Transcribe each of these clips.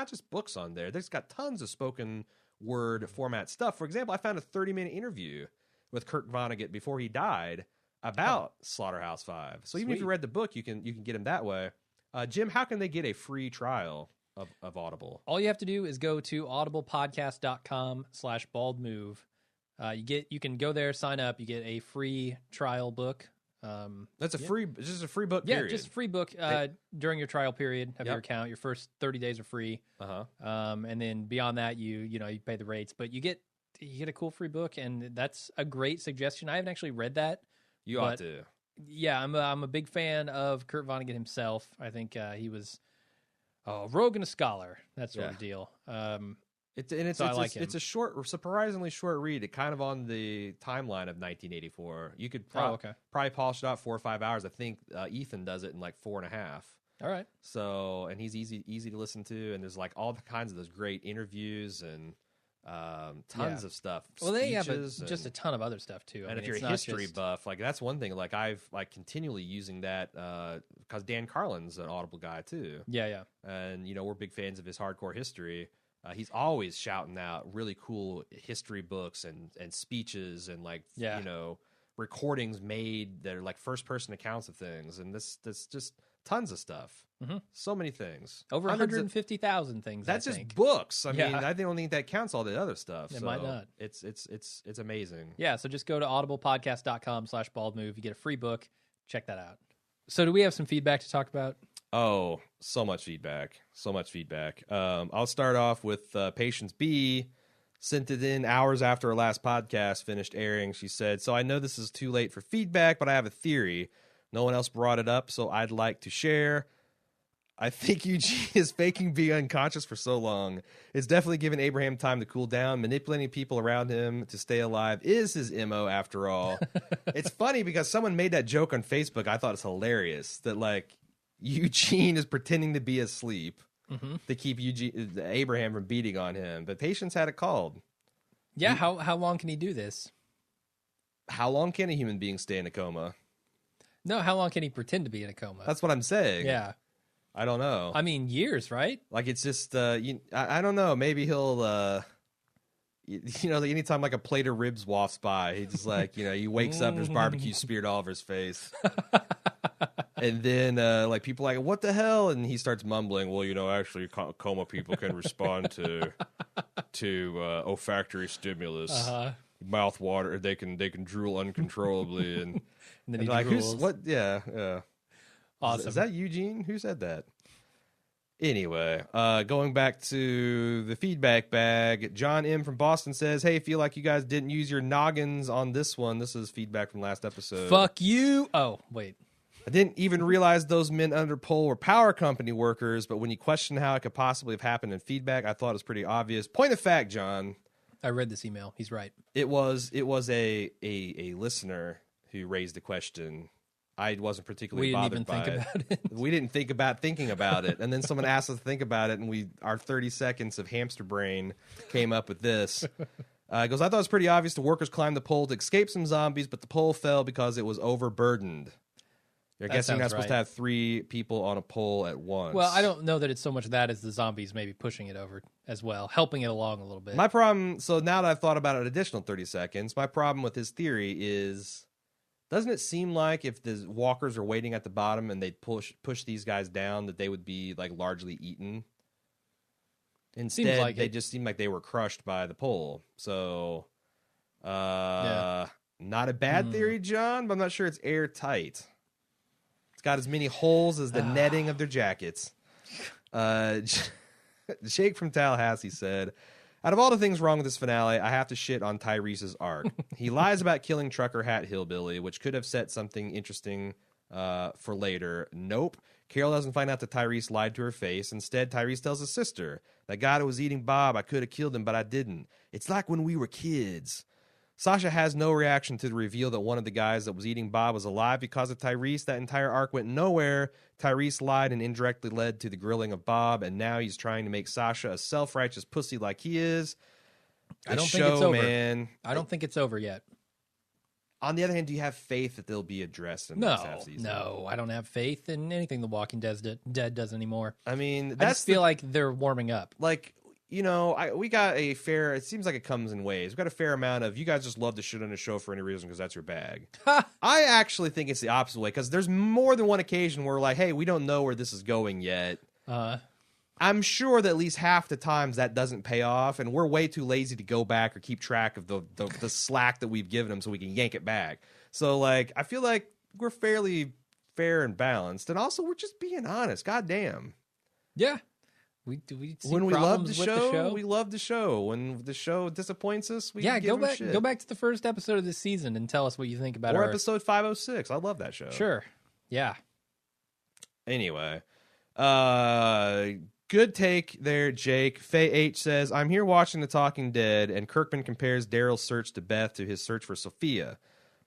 not just books on there. There's got tons of spoken word format stuff. For example, I found a 30-minute interview with Kurt Vonnegut before he died about Slaughterhouse-5. So even if you read the book, you can get him that way. Jim, how can they get a free trial of Audible? All you have to do is go to audiblepodcast.com/baldmove. You can go there, sign up. You get a free trial book. That's just a free book. Yeah, period. just a free book during your trial period of your account. Your first 30 days are free. And then beyond that, you pay the rates, but you get a cool free book, and that's a great suggestion. I haven't actually read that. You ought to. Yeah, I'm a big fan of Kurt Vonnegut himself. I think he was a rogue and a scholar, that sort of deal. It's a short, surprisingly short read. It kind of on the timeline of 1984. You could probably polish it out 4 or 5 hours. I think Ethan does it in like 4.5. All right. So, and he's easy to listen to, and there's like all kinds of those great interviews and tons of stuff. Well, they have just a ton of other stuff too. And if you're a history buff, like that's one thing. Like I've continually using that because Dan Carlin's an Audible guy too. Yeah. And we're big fans of his hardcore history. He's always shouting out really cool history books and speeches and recordings made that are like first person accounts of things, and this just tons of stuff. So many things. Over 150,000 things. That's just books. I mean, I don't think that counts all the other stuff. It might not. It's amazing. Yeah, so just go to audiblepodcast.com/baldmove. You get a free book. Check that out. So do we have some feedback to talk about? Oh, so much feedback. I'll start off with Patience B. Sent it in hours after our last podcast finished airing. She said, "So I know this is too late for feedback, but I have a theory. No one else brought it up, so I'd like to share. I think Eugene is faking being unconscious for so long. It's definitely given Abraham time to cool down. Manipulating people around him to stay alive is his MO after all." It's funny because someone made that joke on Facebook. I thought it's hilarious that like Eugene is pretending to be asleep to keep Abraham from beating on him. But Patience had it called. Yeah, how long can he do this? How long can a human being stay in a coma? No, how long can he pretend to be in a coma? That's what I'm saying. Yeah. I don't know. I mean, years, right? Like, it's just, I don't know. Maybe he'll, anytime like a plate of ribs wafts by, he just like, he wakes up, there's barbecue speared all over his face. And then, people are like, what the hell? And he starts mumbling, well, actually, coma people can respond to olfactory stimulus. Mouth water, they can drool uncontrollably. And then he like, drools. Yeah. Awesome. Is that Eugene? Who said that? Anyway, going back to the feedback bag, John M. from Boston says, "Hey, feel like you guys didn't use your noggins on this one." This is feedback from last episode. Fuck you. Oh, wait. "I didn't even realize those men under pole were power company workers, but when you question how it could possibly have happened in feedback, I thought it was pretty obvious." Point of fact, John. I read this email. He's right. It was a listener who raised the question. I wasn't particularly bothered by it. We didn't think about thinking about it. And then someone asked us to think about it, and our 30 seconds of hamster brain came up with this. It goes, "I thought it was pretty obvious the workers climbed the pole to escape some zombies, but the pole fell because it was overburdened." I guess you're not supposed to have 3 people on a pole at once. Well, I don't know that it's so much that as the zombies maybe pushing it over as well, helping it along a little bit. My problem, so now that I've thought about it an additional 30 seconds, my problem with his theory is, doesn't it seem like if the walkers are waiting at the bottom and they push these guys down, that they would be like largely eaten? Instead, they just seem like they were crushed by the pole. So, not a bad theory, John, but I'm not sure it's airtight. It's got as many holes as the netting of their jackets. Jake from Tallahassee said, "Out of all the things wrong with this finale, I have to shit on Tyrese's arc. He lies about killing Trucker Hat Hillbilly, which could have set something interesting for later. Nope. Carol doesn't find out that Tyrese lied to her face. Instead, Tyrese tells his sister, that guy that was eating Bob, I could have killed him, but I didn't. It's like when we were kids." Sasha has no reaction to the reveal that one of the guys that was eating Bob was alive because of Tyrese. That entire arc went nowhere. Tyrese lied and indirectly led to the grilling of Bob, and now he's trying to make Sasha a self-righteous pussy like he is. I don't think it's over, man. I don't think it's over yet. on the other hand, do you have faith that they'll be addressed in the next half season? No, I don't have faith in anything The Walking Dead does anymore. I mean, I just feel like they're warming up. Like, we got a fair, it seems like it comes in waves. We got a fair amount of, you guys just love to shit on a show for any reason because that's your bag. I actually think it's the opposite way, because there's more than one occasion where we're like, hey, we don't know where this is going yet. I'm sure that at least half the times that doesn't pay off, and we're way too lazy to go back or keep track of the slack that we've given them so we can yank it back. So, like, I feel like we're fairly fair and balanced, and also we're just being honest. God damn. Yeah. We see when we love the show, we love the show. When the show disappoints us, we give go them back. shit. Go back to the first episode of this season and tell us what you think about or episode 506. I love that show. Sure. Yeah. Anyway, good take there, Jake. Faye H says, I'm here watching The Talking Dead, and Kirkman compares Daryl's search to Beth to his search for Sophia.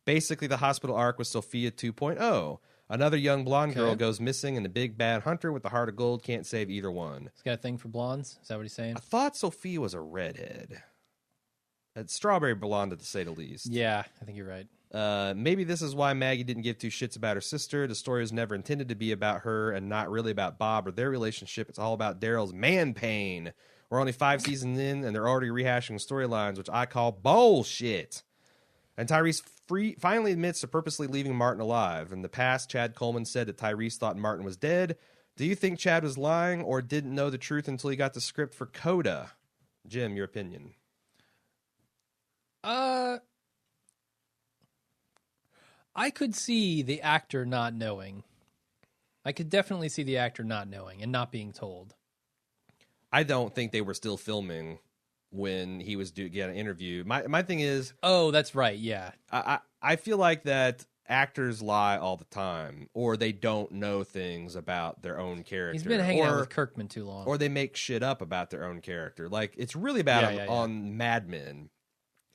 Basically, the hospital arc was Sophia 2.0. Another young blonde girl goes missing, and the big bad hunter with the heart of gold can't save either one. He's got a thing for blondes? Is that what he's saying? I thought Sophia was a redhead. It's strawberry blonde, to say the least. Yeah, I think you're right. Maybe this is why Maggie didn't give two shits about her sister. The story was never intended to be about her and not really about Bob or their relationship. It's all about Daryl's man pain. We're only 5 seasons in, and they're already rehashing storylines, which I call bullshit. And Tyrese finally admits to purposely leaving Martin alive. In the past, Chad Coleman said that Tyrese thought Martin was dead. Do you think Chad was lying or didn't know the truth until he got the script for Coda? Jim, your opinion. I could see the actor not knowing. I could definitely see the actor not knowing and not being told. I don't think they were still filming when he was getting an interview. My thing is... Oh, that's right, yeah. I feel like that actors lie all the time, or they don't know things about their own character. He's been hanging out with Kirkman too long. Or they make shit up about their own character. Like, it's really bad on Mad Men,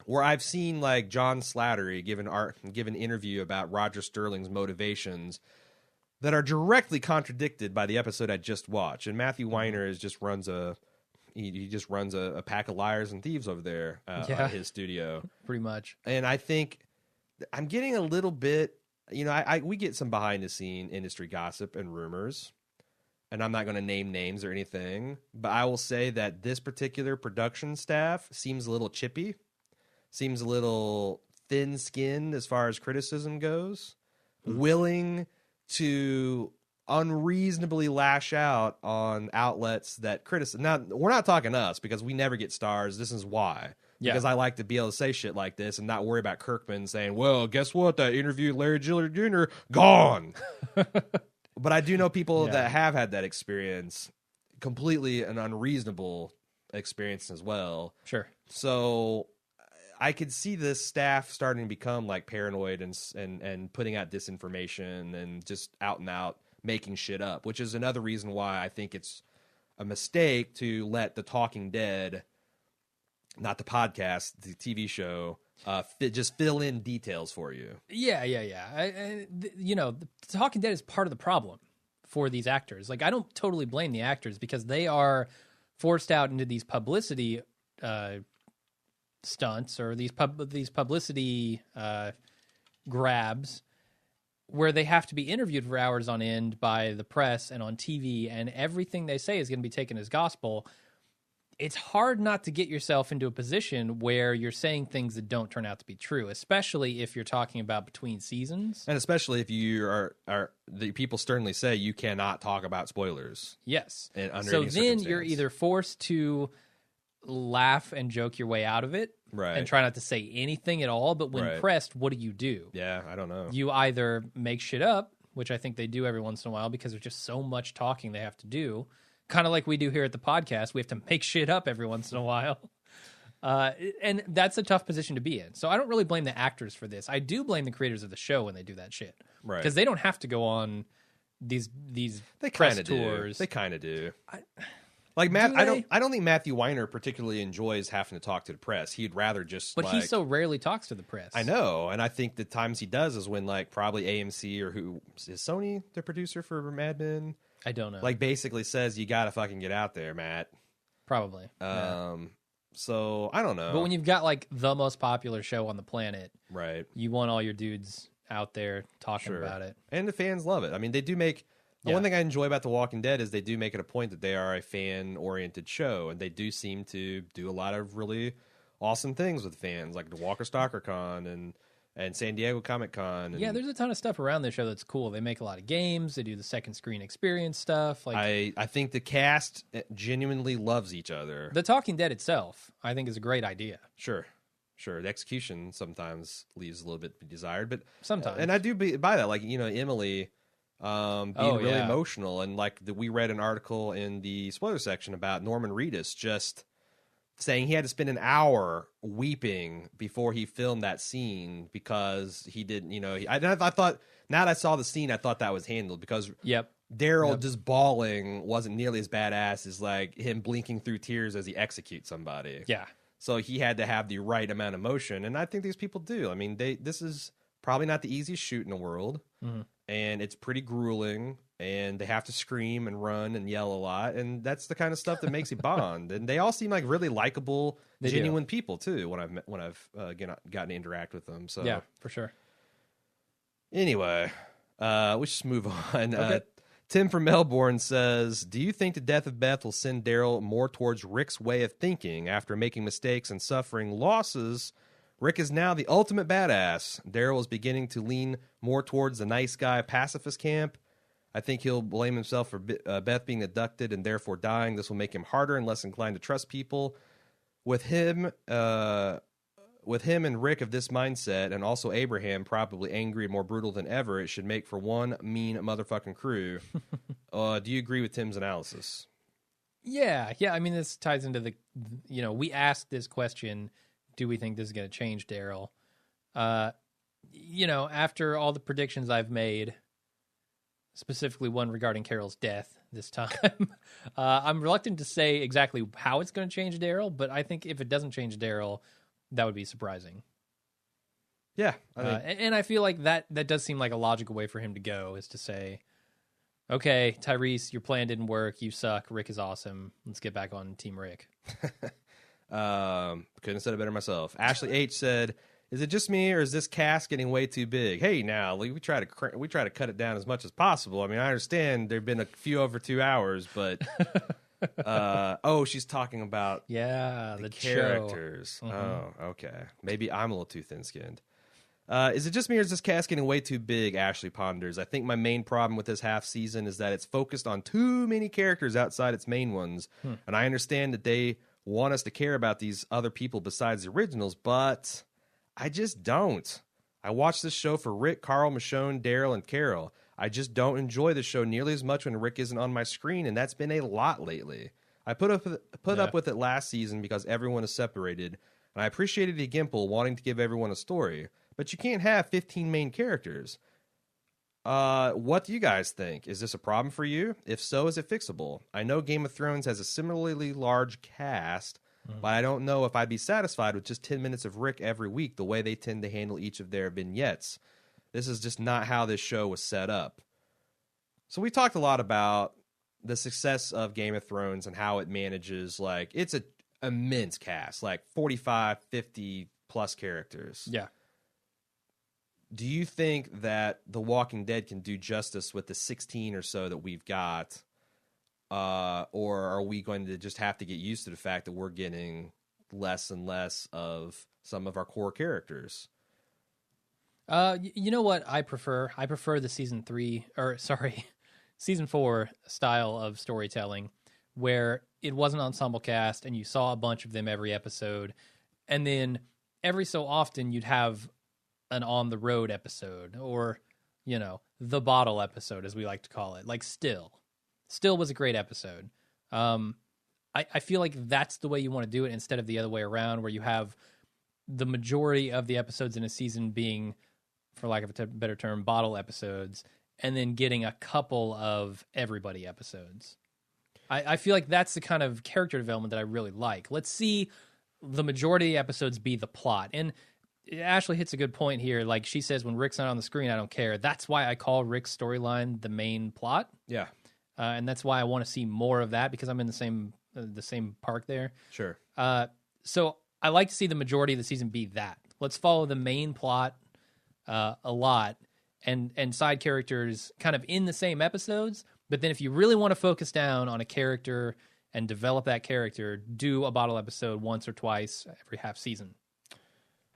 where I've seen, like, John Slattery give an interview about Roger Sterling's motivations that are directly contradicted by the episode I just watched. And Matthew Weiner just runs a pack of liars and thieves over there at his studio. Pretty much. And I think I'm getting a little bit, we get some behind the scene industry gossip and rumors, and I'm not going to name names or anything, but I will say that this particular production staff seems a little chippy, seems a little thin-skinned as far as criticism goes, willing to unreasonably lash out on outlets that criticize. Now, we're not talking us because we never get stars. This is why. Yeah. Because I like to be able to say shit like this and not worry about Kirkman saying, well, guess what? That interview, Larry Gillard Jr., gone. But I do know people that have had that experience, completely an unreasonable experience as well. Sure. So I could see this staff starting to become like paranoid and putting out disinformation and just out and out making shit up, which is another reason why I think it's a mistake to let The Talking Dead, not the podcast, the TV show, just fill in details for you. Yeah. The Talking Dead is part of the problem for these actors. Like, I don't totally blame the actors because they are forced out into these publicity stunts or these publicity grabs where they have to be interviewed for hours on end by the press and on TV, and everything they say is going to be taken as gospel. It's hard not to get yourself into a position where you're saying things that don't turn out to be true, especially if you're talking about between seasons. And especially if you are the people sternly say you cannot talk about spoilers. Yes. So then you're either forced to laugh and joke your way out of it, right, and try not to say anything at all. But when pressed, what do? Yeah, I don't know. You either make shit up, which I think they do every once in a while because there's just so much talking they have to do. Kind of like we do here at the podcast. We have to make shit up every once in a while. And that's a tough position to be in. So I don't really blame the actors for this. I do blame the creators of the show when they do that shit. Right. Because they don't have to go on these press tours. They kind of do. Like Matt, I don't think Matthew Weiner particularly enjoys having to talk to the press. He'd rather just. But he so rarely talks to the press. I know, and I think the times he does is when like probably AMC or who is Sony the producer for Mad Men. I don't know. Like basically says you got to fucking get out there, Matt. Probably. So I don't know. But when you've got like the most popular show on the planet, right, you want all your dudes out there talking about it. And the fans love it. I mean, they do make... The one thing I enjoy about The Walking Dead is they do make it a point that they are a fan-oriented show, and they do seem to do a lot of really awesome things with fans, like the Walker Stalker Con and San Diego Comic Con. Yeah, there's a ton of stuff around this show that's cool. They make a lot of games. They do the second screen experience stuff. Like I think the cast genuinely loves each other. The Talking Dead itself, I think, is a great idea. Sure. The execution sometimes leaves a little bit to be desired, but sometimes. And I do buy that. Like, Emily... being really emotional, and like we read an article in the spoiler section about Norman Reedus just saying he had to spend an hour weeping before he filmed that scene because he didn't, I thought, now that I saw the scene, I thought that was handled because Daryl just bawling wasn't nearly as badass as like him blinking through tears as he executes somebody. Yeah. So he had to have the right amount of emotion, and I think these people do. I mean, this is probably not the easiest shoot in the world. Mm-hmm. And it's pretty grueling, and they have to scream and run and yell a lot, and that's the kind of stuff that makes you bond. And they all seem like really likable, genuine people too. When I've gotten to interact with them, so yeah, for sure. Anyway, we should move on. Okay. Tim from Melbourne says, "Do you think the death of Beth will send Daryl more towards Rick's way of thinking after making mistakes and suffering losses?" Rick is now the ultimate badass. Daryl is beginning to lean more towards the nice guy pacifist camp. I think he'll blame himself for Beth being abducted and therefore dying. This will make him harder and less inclined to trust people. With him and Rick of this mindset, and also Abraham probably angry and more brutal than ever, it should make for one mean motherfucking crew. Do you agree with Tim's analysis? Yeah. I mean, this ties into the, we asked this question, do we think this is going to change Daryl? After all the predictions I've made, specifically one regarding Carol's death this time, I'm reluctant to say exactly how it's going to change Daryl, but I think if it doesn't change Daryl, that would be surprising. Yeah. And I feel like that does seem like a logical way for him to go, is to say, okay, Tyrese, your plan didn't work. You suck. Rick is awesome. Let's get back on Team Rick. Couldn't have said it better myself. Ashley H said, "Is it just me, or is this cast getting way too big?" Hey, now we try to cut it down as much as possible. I mean, I understand there've been a few over 2 hours, but she's talking about the characters. Mm-hmm. Oh, okay. Maybe I'm a little too thin-skinned. Is it just me, or is this cast getting way too big? Ashley ponders. I think my main problem with this half season is that it's focused on too many characters outside its main ones, and I understand that they want us to care about these other people besides the originals, but I just don't. I watch this show for Rick, Carl, Michonne, Daryl, and Carol. I just don't enjoy the show nearly as much when Rick isn't on my screen, and that's been a lot lately. I put up with it last season because everyone is separated, and I appreciated the Gimple wanting to give everyone a story, but you can't have 15 main characters. What do you guys think? Is this a problem for you? If so, is it fixable? I know Game of Thrones has a similarly large cast, but I don't know if I'd be satisfied with just 10 minutes of Rick every week the way they tend to handle each of their vignettes. This is just not how this show was set up. So we talked a lot about the success of Game of Thrones and how it manages, like, it's an immense cast, like 45, 50 plus characters. Yeah. Do you think that The Walking Dead can do justice with the 16 or so that we've got? Or are we going to just have to get used to the fact that we're getting less and less of some of our core characters? You know what I prefer? I prefer the season 4 style of storytelling, where it was an ensemble cast and you saw a bunch of them every episode. And then every so often you'd have an on the road episode, or, the bottle episode, as we like to call it. Like Still was a great episode. I feel like that's the way you want to do it, instead of the other way around, where you have the majority of the episodes in a season being, for lack of a better term, bottle episodes, and then getting a couple of everybody episodes. I feel like that's the kind of character development that I really like. Let's see the majority of the episodes be the plot. And Ashley hits a good point here. Like she says, when Rick's not on the screen, I don't care. That's why I call Rick's storyline the main plot. Yeah. And that's why I want to see more of that, because I'm in the same park there. Sure. So I like to see the majority of the season be that. Let's follow the main plot a lot and side characters kind of in the same episodes. But then if you really want to focus down on a character and develop that character, do a bottle episode once or twice every half season.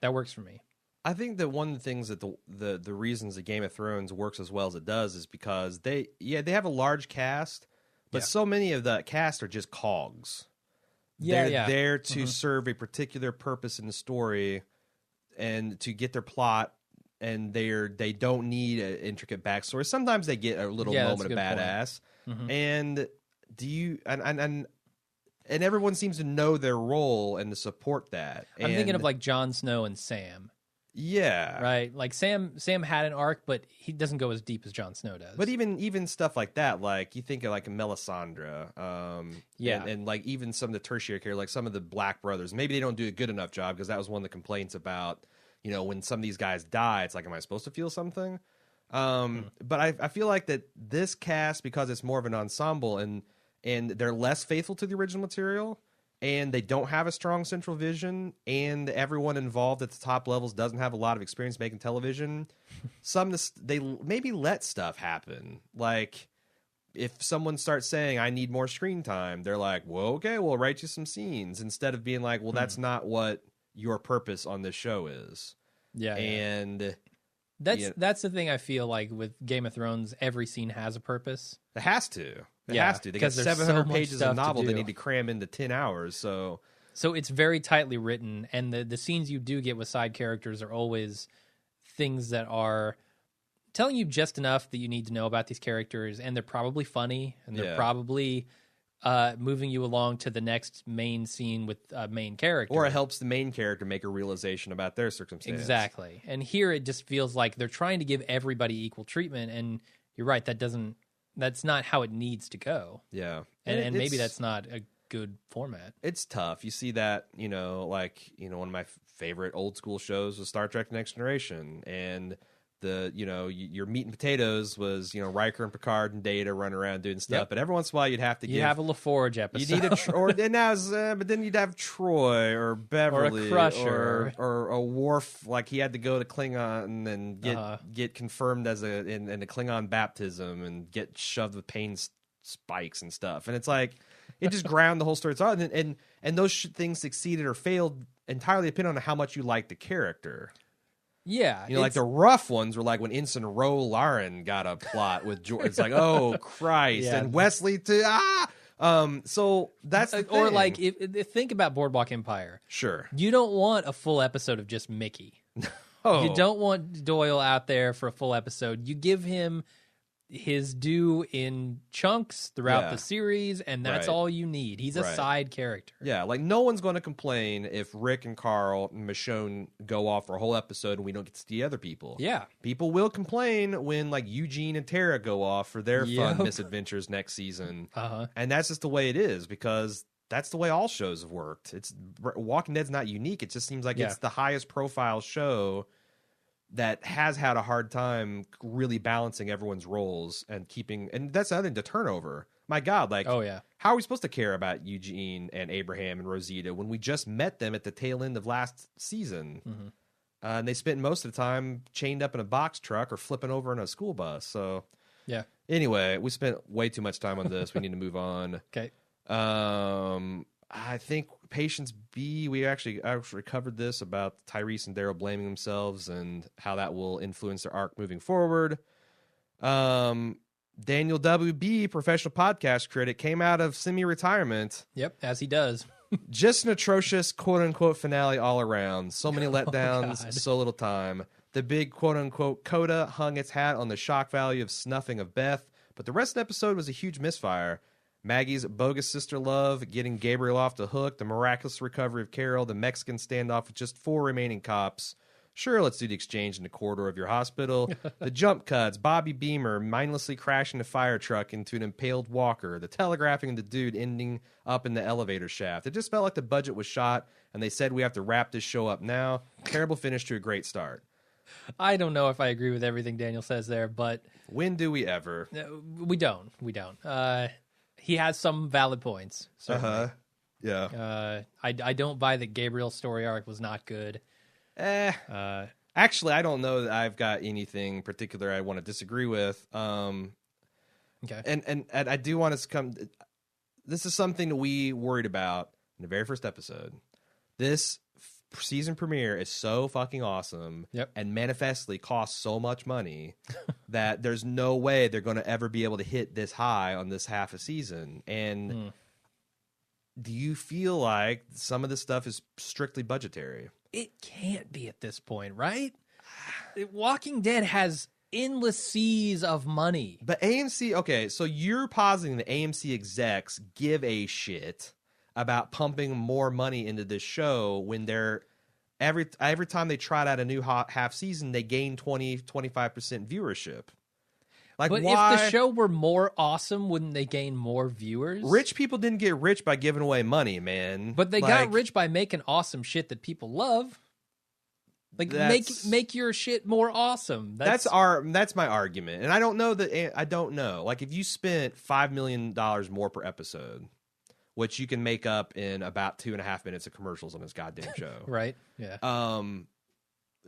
That works for me. I think that one of the things that the reasons that Game of Thrones works as well as it does is because they have a large cast, but so many of the cast are just cogs. They're there to serve a particular purpose in the story and to get their plot, and they don't need an intricate backstory. Sometimes they get a little moment of badass. And and everyone seems to know their role and to support that. I'm thinking of like Jon Snow and Sam. Yeah. Right. Like Sam had an arc, but he doesn't go as deep as Jon Snow does. But even stuff like that, like you think of like Melisandre, and like even some of the tertiary characters, like some of the Black brothers, maybe they don't do a good enough job because that was one of the complaints about, when some of these guys die, it's like, am I supposed to feel something? But I feel like that this cast, because it's more of an ensemble and they're less faithful to the original material, and they don't have a strong central vision, and everyone involved at the top levels doesn't have a lot of experience making television. They maybe let stuff happen. Like, if someone starts saying, I need more screen time, they're like, well, okay, we'll write you some scenes, instead of being like, well, that's not what your purpose on this show is. Yeah. And that's the thing I feel like with Game of Thrones, every scene has a purpose. It has to. It has to. They got 700 pages of novel they need to cram into 10 hours. So it's very tightly written, and the scenes you do get with side characters are always things that are telling you just enough that you need to know about these characters, and they're probably funny, and they're probably moving you along to the next main scene with a main character. Or it helps the main character make a realization about their circumstance. Exactly. And here it just feels like they're trying to give everybody equal treatment, and you're right, that's not how it needs to go. Yeah. And maybe that's not a good format. It's tough. You see that, one of my favorite old school shows was Star Trek Next Generation. And your meat and potatoes was, Riker and Picard and Data running around doing stuff. Yep. But every once in a while you'd have to have a LaForge episode. You need but then you'd have Troy or Beverly or a Crusher or a Worf, like he had to go to Klingon and get confirmed as in a Klingon baptism and get shoved with pain spikes and stuff. And it's like it just ground the whole story. And those things succeeded or failed entirely depending on how much you like the character. Yeah. Like the rough ones were like when Ensign Ro Laren got a plot with George. It's like, oh, Christ. Yeah. And Wesley too. So that's the thing. Or like, if think about Boardwalk Empire. Sure. You don't want a full episode of just Mickey. You don't want Doyle out there for a full episode. You give him his due in chunks throughout the series, and that's all you need. He's a side character. Yeah, like no one's going to complain if Rick and Carl and Michonne go off for a whole episode and we don't get to see other people. Yeah. People will complain when like Eugene and Tara go off for their fun misadventures next season. And that's just the way it is, because that's the way all shows have worked. Walking Dead's not unique. It just seems like it's the highest profile show that has had a hard time really balancing everyone's roles and keeping, and that's the other thing, the turnover. My God, like, how are we supposed to care about Eugene and Abraham and Rosita when we just met them at the tail end of last season? And they spent most of the time chained up in a box truck or flipping over in a school bus. So, anyway, we spent way too much time on this. We need to move on. Okay. I think Patience B, we actually covered this about Tyrese and Daryl blaming themselves and how that will influence their arc moving forward. Daniel WB, professional podcast critic, came out of semi-retirement. Yep, as he does. Just an atrocious quote-unquote finale all around. So many letdowns, so little time. The big quote-unquote coda hung its hat on the shock value of snuffing of Beth, but the rest of the episode was a huge misfire. Maggie's bogus sister love, getting Gabriel off the hook, the miraculous recovery of Carol, the Mexican standoff with just 4 remaining cops. Sure, let's do the exchange in the corridor of your hospital. The jump cuts, Bobby Beamer mindlessly crashing a fire truck into an impaled walker, the telegraphing of the dude ending up in the elevator shaft. It just felt like the budget was shot, and they said we have to wrap this show up now. Terrible finish to a great start. I don't know if I agree with everything Daniel says there, but... When do we ever? We don't. He has some valid points. Yeah. I don't buy that Gabriel's story arc was not good. Actually, I don't know that I've got anything particular I want to disagree with. Okay. And I do want us to come. This is something that we worried about in the very first episode. This season premiere is so fucking awesome, and manifestly costs so much money that there's no way they're going to ever be able to hit this high on this half a season. And do you feel like some of this stuff is strictly budgetary? It can't be at this point, right? Walking Dead has endless seas of money. But AMC, okay, so you're positing the AMC execs give a shit about pumping more money into this show when they're every time they trot out a new half season, they gain 20-25% viewership. Like, but why? If the show were more awesome, wouldn't they gain more viewers? Rich people didn't get rich by giving away money, man. But they got rich by making awesome shit that people love. Like, make your shit more awesome. That's my argument. And I don't know like, if you spent $5 million more per episode, which you can make up in about 2.5 minutes of commercials on this goddamn show. Right. Yeah.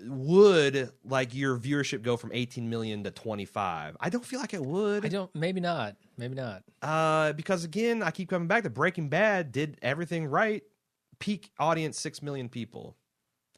Would like your viewership go from 18 million to 25? I don't feel like it would. Maybe not. Because again, I keep coming back to Breaking Bad did everything right. Peak audience 6 million people.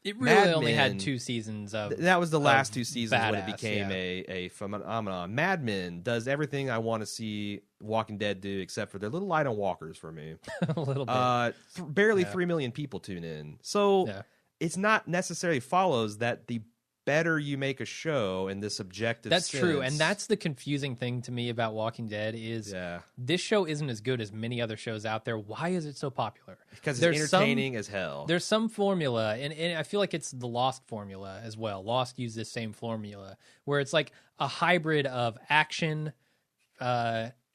It really only had 2 seasons of. That was the last 2 seasons when it badass, became a phenomenon. Mad Men does everything I want to see Walking Dead do, except for they're a little light on walkers for me. A little bit. Barely 3 million people tune in. So it's not necessarily follows that the better you make a show in this objective That's sense. true, and that's the confusing thing to me about Walking Dead is this show isn't as good as many other shows out there. Why is it so popular? Because it's entertaining as hell. There's some formula, and I feel like it's the Lost formula as well. Lost used this same formula, where it's like a hybrid of action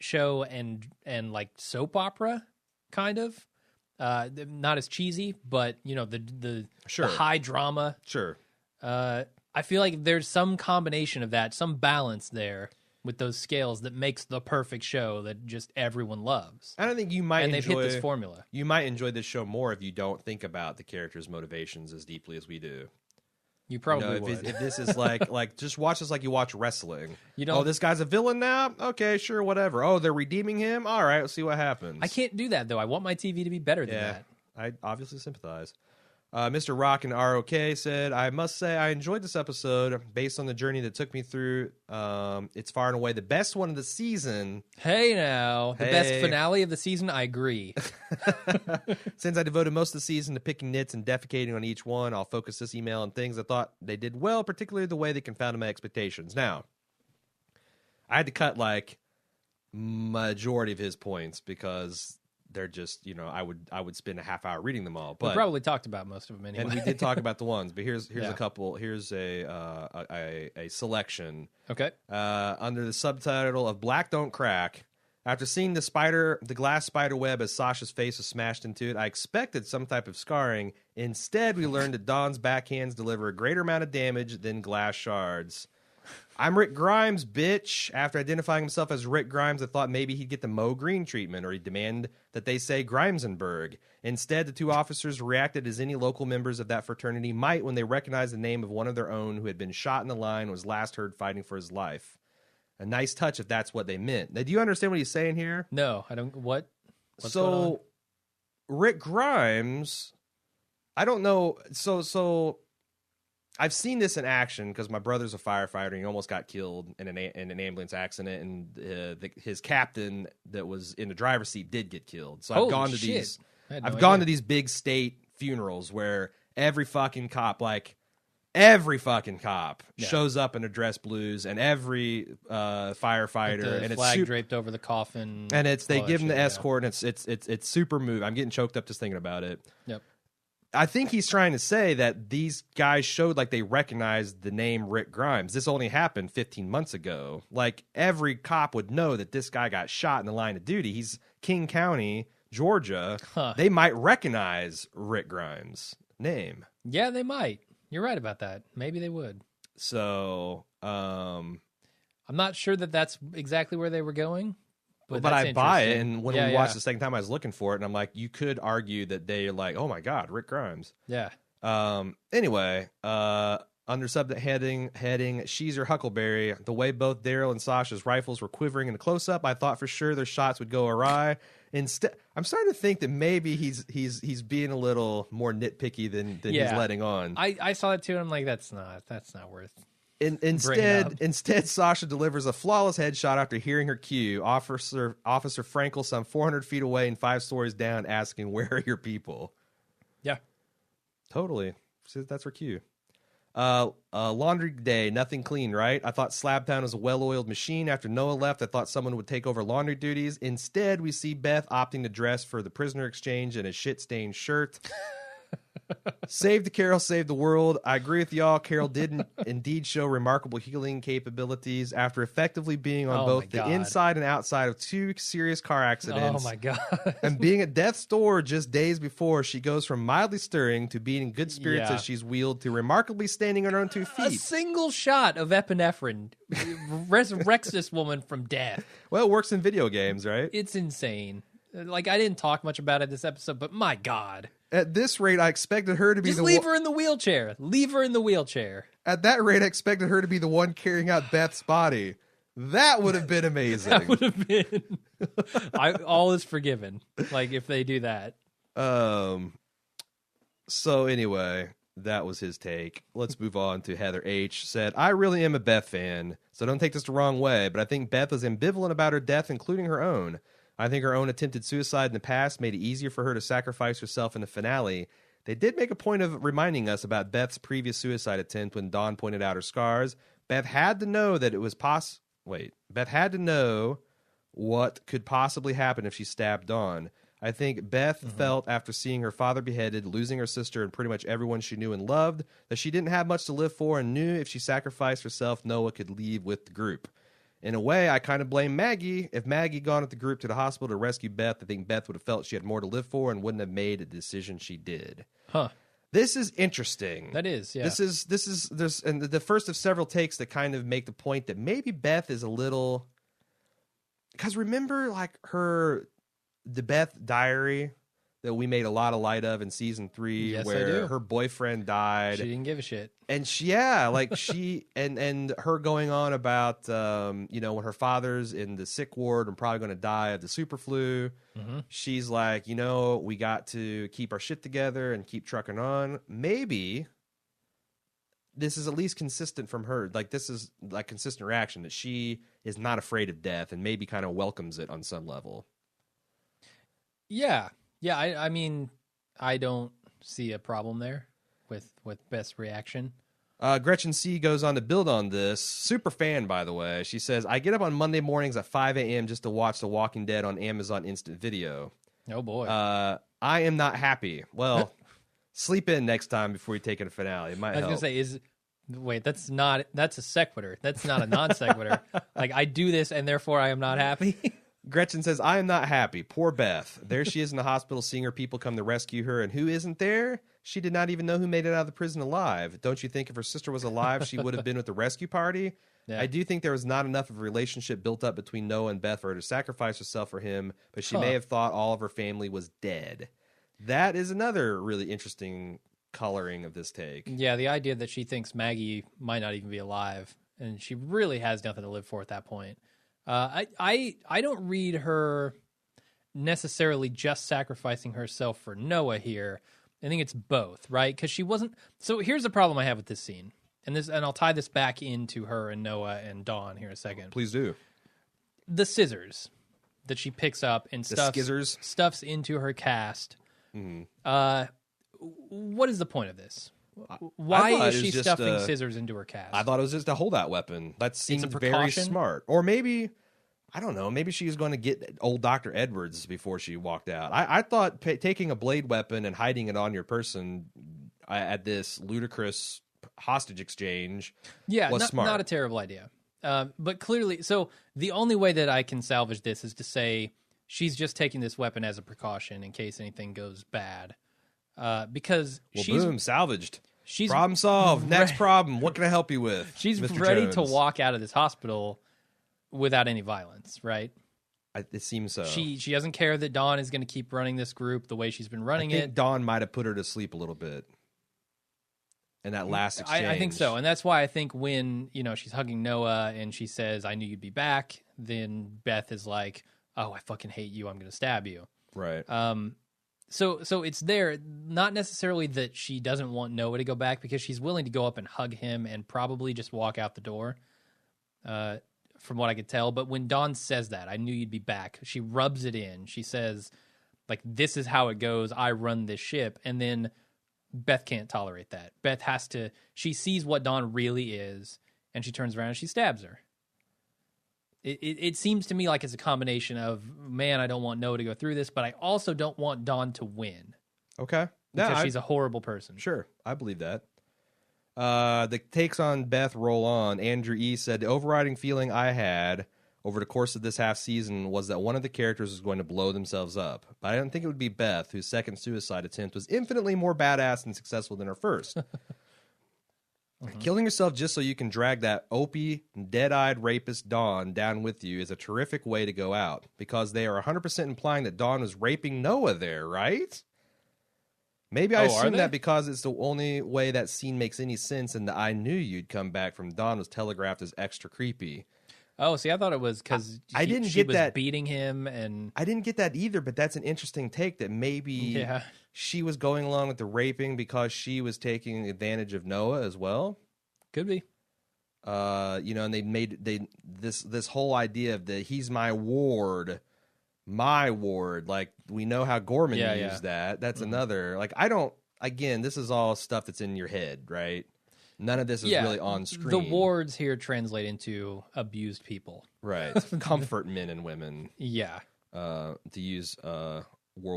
show and like soap opera, kind of. Not as cheesy, but you know the high drama. Sure. I feel like there's some combination of that, some balance there with those scales that makes the perfect show that just everyone loves. I don't think you might. And they've hit this formula. You might enjoy this show more if you don't think about the characters' motivations as deeply as we do. You probably would. If this is like just watch this like you watch wrestling. You don't. Oh, this guy's a villain now? Okay, sure, whatever. Oh, they're redeeming him? All right, let's see what happens. I can't do that, though. I want my TV to be better than that. I obviously sympathize. Mr. Rock and ROK said, I must say I enjoyed this episode based on the journey that took me through. It's far and away the best one of the season. Hey, now. The best finale of the season? I agree. Since I devoted most of the season to picking nits and defecating on each one, I'll focus this email on things I thought they did well, particularly the way they confounded my expectations. Now, I had to cut like majority of his points because they're just, I would spend a half hour reading them all. But we probably talked about most of them anyway. And we did talk about the ones, but here's a couple. Here's a selection. Okay. Under the subtitle of Black Don't Crack. After seeing the glass spider web as Sasha's face was smashed into it, I expected some type of scarring. Instead, we learned that Dawn's backhands deliver a greater amount of damage than glass shards. I'm Rick Grimes, bitch. After identifying himself as Rick Grimes, I thought maybe he'd get the Mo Green treatment, or he'd demand that they say Grimesenberg. Instead, the 2 officers reacted as any local members of that fraternity might when they recognized the name of one of their own who had been shot in the line and was last heard fighting for his life. A nice touch if that's what they meant. Now, do you understand what he's saying here? No, I don't. What's going on? So, Rick Grimes, I don't know. So I've seen this in action because my brother's a firefighter and he almost got killed in an ambulance accident, and his captain that was in the driver's seat did get killed. So I've gone to these big state funerals where every fucking cop shows up in a dress blues, and every firefighter with the and flag it's draped over the coffin, and they give him the escort, and it's super moving. I'm getting choked up just thinking about it. Yep. I think he's trying to say that these guys showed like they recognized the name Rick Grimes. This only happened 15 months ago. Like, every cop would know that this guy got shot in the line of duty. He's King County, Georgia. Huh. They might recognize Rick Grimes' name. Yeah, they might. You're right about that. Maybe they would. So, I'm not sure that that's exactly where they were going, But I buy it, and when we watched the second time, I was looking for it, and I'm like, you could argue that they're like, oh my god, Rick Grimes. Yeah. Anyway, under heading, she's your Huckleberry. The way both Daryl and Sasha's rifles were quivering in a close up, I thought for sure their shots would go awry. Instead, I'm starting to think that maybe he's being a little more nitpicky than he's letting on. I saw it too, and I'm like, that's not worth. Instead, Sasha delivers a flawless headshot after hearing her cue. Officer Frankel, some 400 feet away and 5 stories down, asking, "Where are your people?" Yeah, totally. That's her cue. Laundry day, nothing clean, right? I thought Slabtown was a well-oiled machine. After Noah left, I thought someone would take over laundry duties. Instead, we see Beth opting to dress for the prisoner exchange in a shit-stained shirt. Save the Carol, save the world. I agree with y'all. Carol did indeed show remarkable healing capabilities after effectively being on both the inside and outside of 2 serious car accidents. Oh my god! And being at death's door just days before, she goes from mildly stirring to being in good spirits as she's wheeled to remarkably standing on her own 2 feet. A single shot of epinephrine resurrects this woman from death. Well, it works in video games, right? It's insane. Like, I didn't talk much about it this episode, but my god. At this rate, I expected her to be leave her in the wheelchair. Leave her in the wheelchair. At that rate, I expected her to be the one carrying out Beth's body. That would have been amazing. That would have been. All is forgiven. Like, if they do that. So anyway, that was his take. Let's move on to Heather H. Said, I really am a Beth fan, so don't take this the wrong way, but I think Beth was ambivalent about her death, including her own. I think her own attempted suicide in the past made it easier for her to sacrifice herself in the finale. They did make a point of reminding us about Beth's previous suicide attempt when Dawn pointed out her scars. Beth had to know that it was Beth had to know what could possibly happen if she stabbed Dawn. I think Beth felt after seeing her father beheaded, losing her sister and pretty much everyone she knew and loved, that she didn't have much to live for and knew if she sacrificed herself, Noah could leave with the group. In a way, I kind of blame Maggie. If Maggie gone with the group to the hospital to rescue Beth, I think Beth would have felt she had more to live for and wouldn't have made a decision she did. Huh. This is interesting. That is, yeah. There's and the first of several takes that kind of make the point that maybe Beth is a little, because remember like the Beth diary that we made a lot of light of in season 3, yes, where her boyfriend died. She didn't give a shit. And she and her going on about when her father's in the sick ward and probably going to die of the super flu. Mm-hmm. She's like, we got to keep our shit together and keep trucking on. Maybe this is at least consistent from her. Like, this is like consistent reaction that she is not afraid of death and maybe kind of welcomes it on some level. Yeah. Yeah, I mean, I don't see a problem there with Beth's reaction. Gretchen C. goes on to build on this. Super fan, by the way. She says, I get up on Monday mornings at 5 a.m. just to watch The Walking Dead on Amazon Instant Video. Oh, boy. I am not happy. Well, sleep in next time before you take it to finale. It might help. I was going to say, that's a sequitur. That's not a non sequitur. Like, I do this and therefore I am not happy. Gretchen says, I am not happy. Poor Beth. There she is in the hospital seeing her people come to rescue her. And who isn't there? She did not even know who made it out of the prison alive. Don't you think if her sister was alive, she would have been with the rescue party? Yeah. I do think there was not enough of a relationship built up between Noah and Beth for her to sacrifice herself for him, but she may have thought all of her family was dead. That is another really interesting coloring of this take. Yeah, the idea that she thinks Maggie might not even be alive, and she really has nothing to live for at that point. I don't read her necessarily just sacrificing herself for Noah here. I think it's both, right? Because she wasn't. So here's the problem I have with this scene, and I'll tie this back into her and Noah and Dawn here in a second. Please do. The scissors that she picks up and stuffs into her cast. Mm-hmm. What is the point of this? Why is she stuffing scissors into her cast? I thought it was just a holdout weapon. That seems very smart. Or maybe, I don't know, maybe she was going to get old Dr. Edwards before she walked out. I thought taking a blade weapon and hiding it on your person at this ludicrous hostage exchange was smart. Not a terrible idea. But clearly, so the only way that I can salvage this is to say she's just taking this weapon as a precaution in case anything goes bad. Because boom, salvaged. Problem solved. Next problem. What can I help you with? She's Mr. ready Jones? to walk out of this hospital without any violence, right? It seems so. She doesn't care that Dawn is going to keep running this group the way she's been running I think Dawn might have put her to sleep a little bit in that last exchange. I think so, and that's why I think when she's hugging Noah and she says, "I knew you'd be back," then Beth is like, "Oh, I fucking hate you. I'm going to stab you." Right. So it's there, not necessarily that she doesn't want Noah to go back, because she's willing to go up and hug him and probably just walk out the door, from what I could tell. But when Dawn says that, "I knew you'd be back," she rubs it in. She says, like, "This is how it goes. I run this ship." And then Beth can't tolerate that. Beth has to, she sees what Dawn really is, and she turns around and she stabs her. It seems to me like it's a combination of, man, I don't want Noah to go through this, but I also don't want Dawn to win. Okay. Because she's a horrible person. Sure. I believe that. The takes on Beth roll on. Andrew E. said, "The overriding feeling I had over the course of this half season was that one of the characters was going to blow themselves up. But I didn't think it would be Beth, whose second suicide attempt was infinitely more badass and successful than her first. Killing yourself just so you can drag that opie, dead-eyed rapist Dawn down with you is a terrific way to go out, because they are 100% implying that Dawn was raping Noah there, right? Maybe I assume that because it's the only way that scene makes any sense, and the 'I knew you'd come back' from Dawn was telegraphed as extra creepy." Oh, see, I thought it was because she was beating him, and I didn't get that either. But that's an interesting take, that maybe she was going along with the raping because she was taking advantage of Noah as well. Could be. And they made this whole idea of that he's my ward. Like, we know how Gorman used that. That's another. Like, again, this is all stuff that's in your head, right? None of this is really on screen. The wards here translate into abused people. Right. Comfort men and women. Yeah. To use World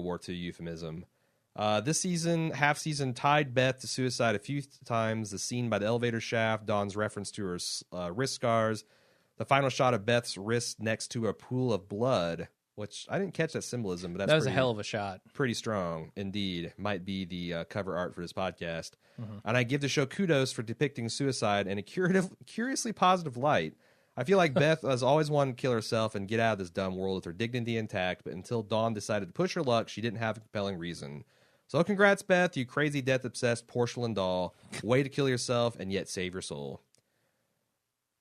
War II euphemism. This season, half season, tied Beth to suicide a few times. The scene by the elevator shaft, Dawn's reference to her wrist scars, the final shot of Beth's wrist next to a pool of blood, which I didn't catch that symbolism, but that was a hell of a shot. Pretty strong, indeed. Might be the cover art for this podcast. And I give the show kudos for depicting suicide in a curiously positive light. I feel like Beth has always wanted to kill herself and get out of this dumb world with her dignity intact, but until Dawn decided to push her luck, she didn't have a compelling reason. So congrats, Beth, you crazy death-obsessed porcelain doll. Way to kill yourself and yet save your soul.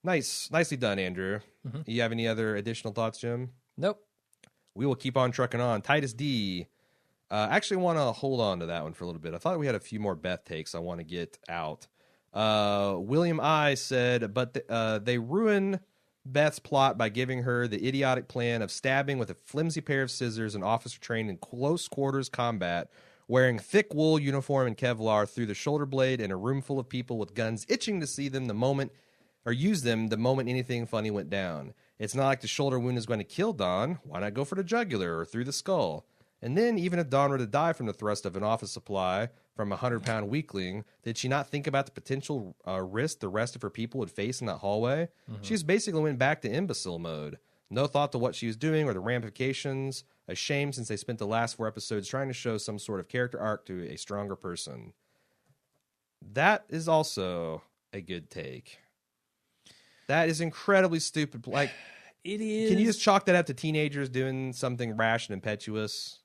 Nicely done, Andrew. You have any other additional thoughts, Jim? Nope. We will keep on trucking on. Titus D. Actually want to hold on to that one for a little bit. I thought we had a few more Beth takes I want to get out. William I. said, but they ruin Beth's plot by giving her the idiotic plan of stabbing with a flimsy pair of scissors an officer trained in close quarters combat, wearing thick wool uniform and Kevlar through the shoulder blade in a room full of people with guns itching to see them use them the moment anything funny went down. It's not like the shoulder wound is going to kill Dawn. Why not go for the jugular or through the skull? And then, even if Dawn were to die from the thrust of an office supply from a 100-pound weakling, did she not think about the potential risk the rest of her people would face in that hallway? She just basically went back to imbecile mode. No thought to what she was doing or the ramifications. A shame, since they spent the last 4 episodes trying to show some sort of character arc to a stronger person. That is also a good take. That is incredibly stupid. Like, it is. Can you just chalk that up to teenagers doing something rash and impetuous?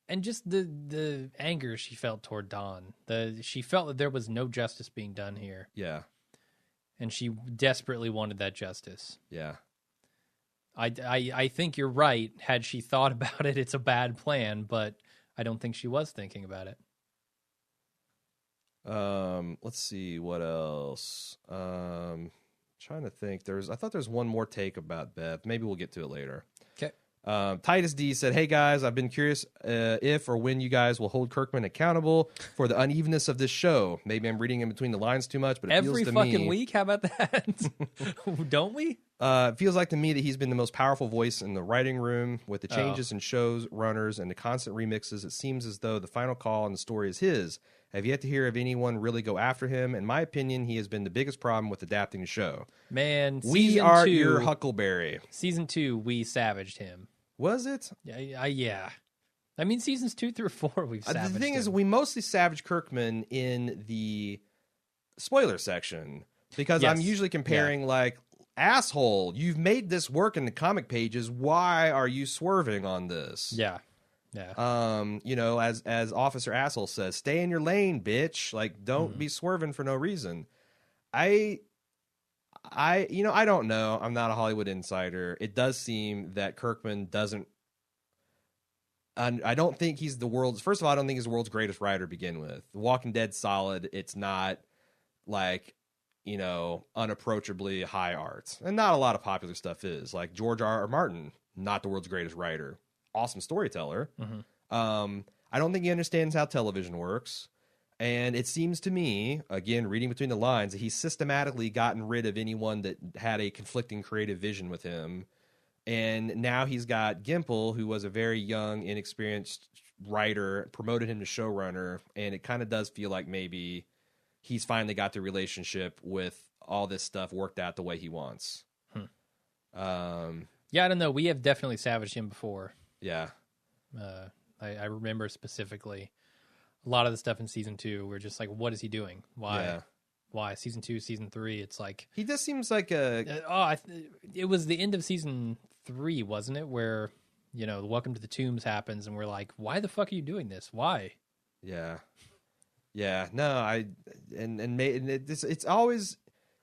And just the anger she felt toward Dawn. She felt that there was no justice being done here. Yeah. And she desperately wanted that justice. Yeah. I think you're right. Had she thought about it, it's a bad plan, but I don't think she was thinking about it. Let's see what else. Trying to think. I thought there's one more take about Beth. Maybe we'll get to it later. Okay. Titus D said, "Hey guys, I've been curious if or when you guys will hold Kirkman accountable for the unevenness of this show. Maybe I'm reading in between the lines too much, but it feels to me every fucking week. How about that? Don't we? It feels like to me that he's been the most powerful voice in the writing room with the changes in shows, runners, and the constant remixes. It seems as though the final call on the story is his. I've yet to hear of anyone really go after him. In my opinion, he has been the biggest problem with adapting the show. Man, we are your Huckleberry. Season 2, we savaged him. Was it? Yeah. I mean, seasons 2 through 4, we've savaged him. The thing is, we mostly savaged Kirkman in the spoiler section because I'm usually comparing like asshole, you've made this work in the comic pages. Why are you swerving on this? Yeah. You know, as Officer Asshole says, stay in your lane, bitch. Like, don't be swerving for no reason. I don't know. I'm not a Hollywood insider. It does seem that Kirkman doesn't. I don't think he's the world's. First of all, I don't think he's the world's greatest writer to begin with. The Walking Dead's solid. It's not like, you know, unapproachably high art, and not a lot of popular stuff is. Like George R.R. Martin, not the world's greatest writer. Awesome storyteller. I don't think he understands how television works. And it seems to me, again, reading between the lines, that he's systematically gotten rid of anyone that had a conflicting creative vision with him. And now he's got Gimple, who was a very young, inexperienced writer, promoted him to showrunner. And it kind of does feel like maybe he's finally got the relationship with all this stuff worked out the way he wants. Yeah, I don't know. We have definitely savaged him before. Yeah. I remember specifically a lot of the stuff in season 2. We're just like, what is he doing? Why? Yeah. Why? Season 2, season 3, it's like... He just seems like a... it was the end of season 3, wasn't it? Where, you know, the Welcome to the Tombs happens, and we're like, why the fuck are you doing this? Why? Yeah. Yeah. No, it's always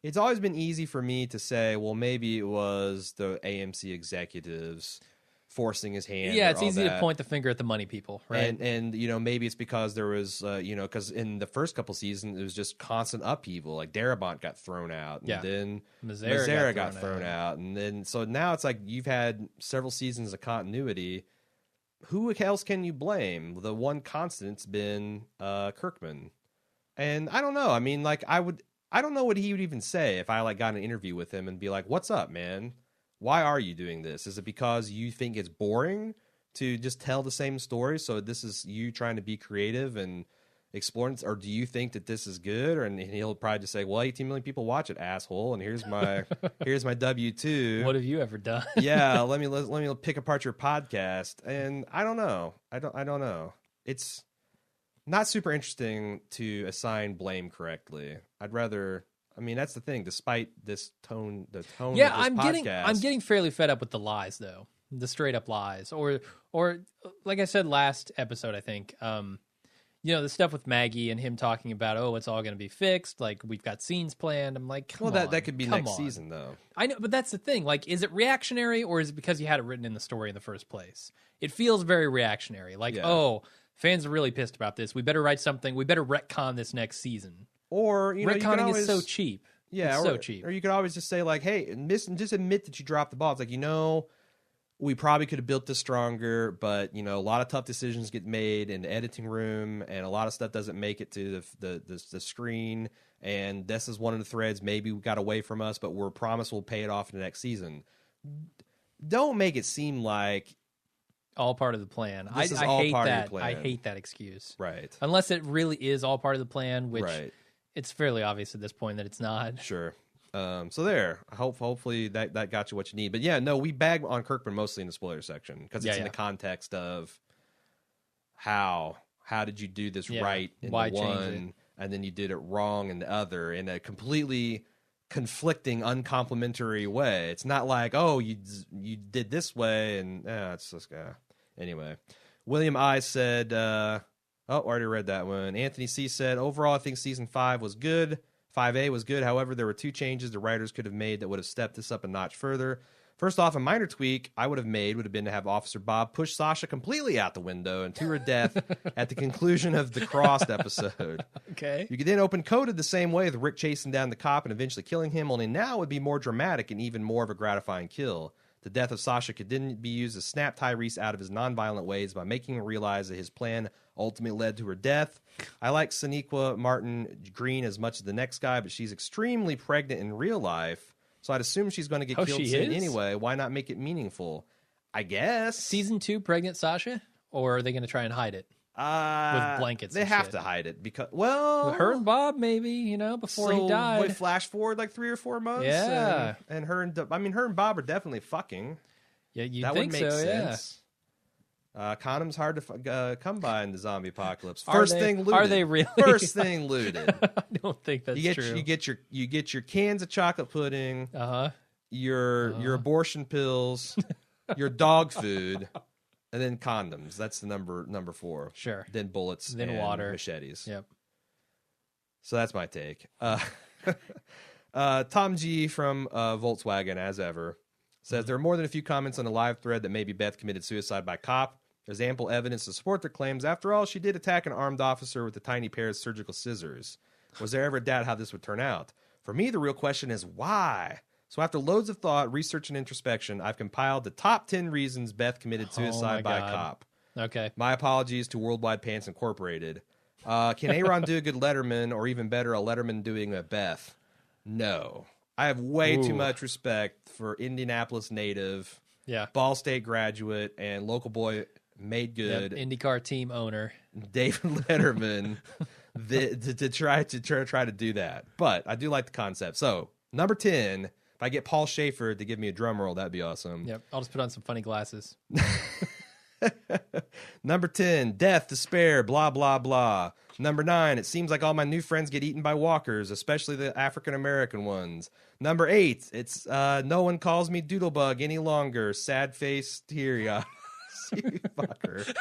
been easy for me to say, well, maybe it was the AMC executives forcing his hand. Yeah, it's easy to point the finger at the money people, right? And you know, maybe it's because there was, you know, because in the first couple seasons it was just constant upheaval. Like Darabont got thrown out, and then Mazzara got thrown out, and then so now it's like you've had several seasons of continuity. Who else can you blame? The one constant's been Kirkman, and I don't know. I mean, like I don't know what he would even say if I like got an interview with him and be like, "What's up, man? Why are you doing this? Is it because you think it's boring to just tell the same story? So this is you trying to be creative and exploring, or do you think that this is good?" And he'll probably just say, "Well, 18 million people watch it, asshole, and here's my W-2. What have you ever done?" Yeah, let me pick apart your podcast. And I don't know. I don't know. It's not super interesting to assign blame correctly. I'd rather. I mean, that's the thing. Despite the tone of this podcast, I'm getting fairly fed up with the lies, though, the straight up lies, or like I said last episode, I think, you know, the stuff with Maggie and him talking about, oh, it's all going to be fixed, like we've got scenes planned. I'm like, come on, that could be next season, though. I know, but that's the thing. Like, is it reactionary, or is it because you had it written in the story in the first place? It feels very reactionary. Like, oh, fans are really pissed about this. We better write something. We better retcon this next season. Or, you know, retconning is so cheap. Yeah, it's so cheap. Or you could always just say, like, hey, just admit that you dropped the ball. It's like, you know, we probably could have built this stronger, but, you know, a lot of tough decisions get made in the editing room, and a lot of stuff doesn't make it to the screen, and this is one of the threads maybe got away from us, but we're promised we'll pay it off in the next season. Don't make it seem like all part of the plan. I hate that. I hate that excuse. Right. Unless it really is all part of the plan, which... Right. It's fairly obvious at this point that it's not. Sure. So there. Hopefully that got you what you need. But yeah, no, we bag on Kirkman mostly in the spoiler section because it's in the context of how did you do this right in the one, and then you did it wrong in the other in a completely conflicting, uncomplimentary way. It's not like, oh, you did this way, and it's just anyway. William I said. Already read that one. Anthony C. said, overall, I think season 5 was good. 5A was good. However, there were 2 changes the writers could have made that would have stepped this up a notch further. First off, a minor tweak I would have been to have Officer Bob push Sasha completely out the window and to her death at the conclusion of the Crossed episode. Okay. You could then open Coded the same way, with Rick chasing down the cop and eventually killing him, only now it would be more dramatic and even more of a gratifying kill. The death of Sasha could then be used to snap Tyrese out of his nonviolent ways by making him realize that his plan ultimately led to her death. I like Sonequa Martin Green as much as the next guy, but she's extremely pregnant in real life, so I'd assume she's going to get killed soon anyway. Why not make it meaningful? I guess. Season 2, pregnant Sasha? Or are they going to try and hide it? With blankets. They have to hide it because, well, her and Bob maybe, you know, before he died. We flash forward like 3 or 4 months. Yeah, and her and Bob are definitely fucking. Yeah, you that think would make so? sense. Yeah. Condoms hard to come by in the zombie apocalypse. Thing looted. Are they really? First thing looted. I don't think that's true. You get your cans of chocolate pudding. your abortion pills, your dog food, and then condoms. That's the number 4. Sure. Then bullets, then and water, machetes. Yep. So that's my take. Tom G from Volkswagen, as ever, says there are more than a few comments on the live thread that maybe Beth committed suicide by cop. There's ample evidence to support their claims. After all, she did attack an armed officer with a tiny pair of surgical scissors. Was there ever a doubt how this would turn out? For me, the real question is why? So after loads of thought, research, and introspection, I've compiled the top 10 reasons Beth committed suicide by cop. Okay. My apologies to Worldwide Pants Incorporated. Can Aaron do a good Letterman, or even better, a Letterman doing a Beth? No. I have way too much respect for Indianapolis native, Ball State graduate, and local boy made good IndyCar team owner David Letterman to try to do that. But I do like the concept. So number 10, if I get Paul Schaefer to give me a drum roll, that'd be awesome. Yep, I'll just put on some funny glasses. Number 10, death, despair, blah, blah, blah. Number 9, it seems like all my new friends get eaten by walkers, especially the African-American ones. Number 8, it's no one calls me Doodlebug any longer. Sad face, teary-eyed. You fucker.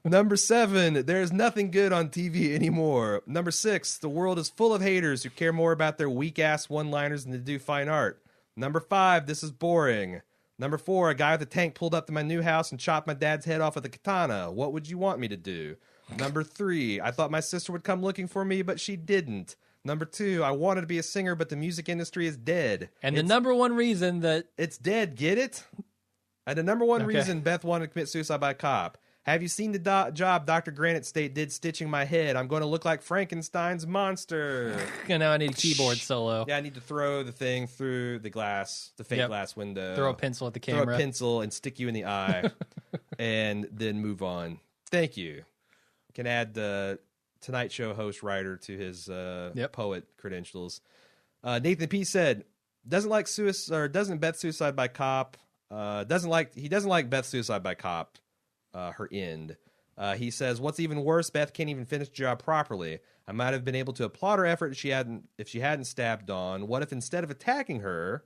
Number 7, there's nothing good on TV anymore. Number 6, the world is full of haters who care more about their weak-ass one-liners than to do fine art. Number 5, this is boring. Number 4, a guy with a tank pulled up to my new house and chopped my dad's head off with a katana. What would you want me to do? Number 3, I thought my sister would come looking for me, but she didn't. Number 2, I wanted to be a singer, but the music industry is dead. And the number one reason that... It's dead, get it? And the number one reason Beth wanted to commit suicide by cop. Have you seen the job Dr. Granite State did stitching my head? I'm going to look like Frankenstein's monster. And now I need a keyboard solo. Yeah, I need to throw the thing through the glass, the fake glass window. Throw a pencil at the camera. Throw a pencil and stick you in the eye. And then move on. Thank you. Can add the Tonight Show host writer to his poet credentials. Nathan P. said, doesn't Beth suicide by cop. He doesn't like Beth suicide by cop. Her end. He says, what's even worse, Beth can't even finish the job properly. I might have been able to applaud her effort if she hadn't stabbed Dawn. What if instead of attacking her,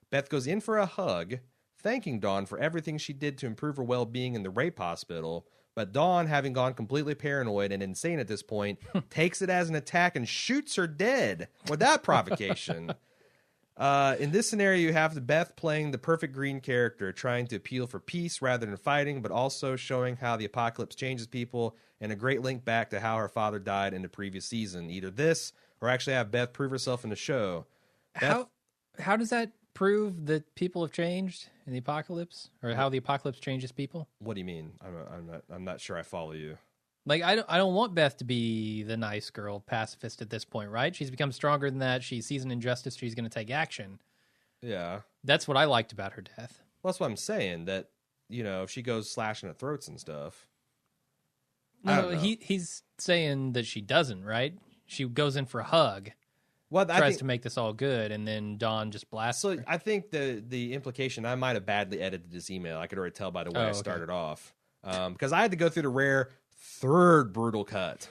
Beth goes in for a hug, thanking Dawn for everything she did to improve her well-being in the rape hospital, but Dawn, having gone completely paranoid and insane at this point, takes it as an attack and shoots her dead without provocation. In this scenario, you have Beth playing the perfect green character, trying to appeal for peace rather than fighting, but also showing how the apocalypse changes people, and a great link back to how her father died in the previous season. Either this, or actually have Beth prove herself in the show. How does that prove that people have changed in the apocalypse, or how the apocalypse changes people? What do you mean? I'm not sure I follow you. Like, I don't want Beth to be the nice girl pacifist at this point, right? She's become stronger than that. She sees an injustice. She's going to take action. Yeah. That's what I liked about her death. Well, that's what I'm saying, that, if she goes slashing at throats and stuff. No, he's saying that she doesn't, right? She goes in for a hug. Well, tries to make this all good, and then Dawn just blasts her. I think the implication, I might have badly edited this email. I could already tell by the way I started off. Because I had to go through the rare third brutal cut.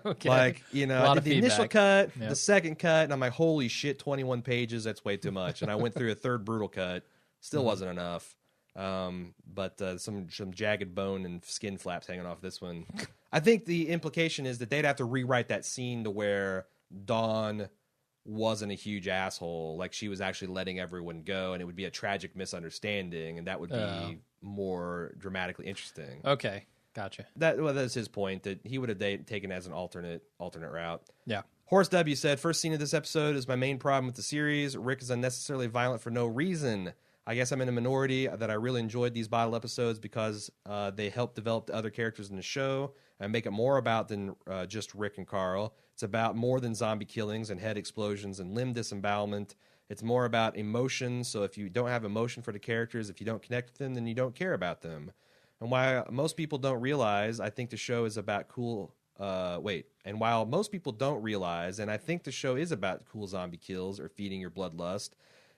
Okay. Like, I did the initial cut, the second cut, and I'm like, holy shit, 21 pages, that's way too much. And I went through a third brutal cut. Still wasn't enough. But some jagged bone and skin flaps hanging off this one. I think the implication is that they'd have to rewrite that scene to where Dawn wasn't a huge asshole. Like, she was actually letting everyone go, and it would be a tragic misunderstanding, and that would be more dramatically interesting. Okay. Gotcha. That's his point, that he would have taken as an alternate route. Yeah. Horace W. said, first scene of this episode is my main problem with the series. Rick is unnecessarily violent for no reason. I guess I'm in a minority that I really enjoyed these bottle episodes because they help develop the other characters in the show and make it more about than just Rick and Carl. It's about more than zombie killings and head explosions and limb disembowelment. It's more about emotion. So if you don't have emotion for the characters, if you don't connect with them, then you don't care about them. And while most people don't realize, I think the show is about And while most people don't realize, and I think the show is about cool zombie kills or feeding your bloodlust,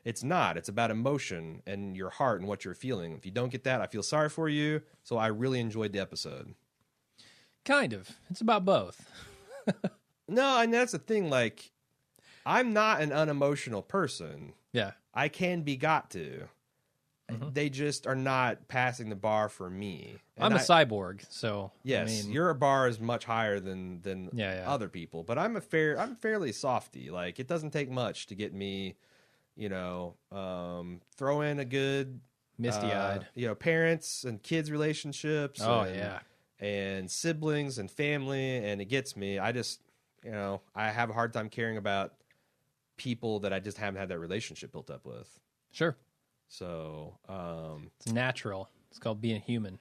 it's not. It's about emotion and your heart and what you're feeling. If you don't get that, I feel sorry for you. So I really enjoyed the episode. Kind of. It's about both. No, and that's the thing. Like, I'm not an unemotional person. Yeah. I can be got to. They just are not passing the bar for me. And I'm a cyborg, so yes, your bar is much higher than other people. But I'm fairly softy. Like, it doesn't take much to get me, throw in a good misty-eyed, parents and kids relationships. Oh, and siblings and family, and it gets me. I just, I have a hard time caring about people that I just haven't had that relationship built up with. Sure. So it's natural. It's called being human.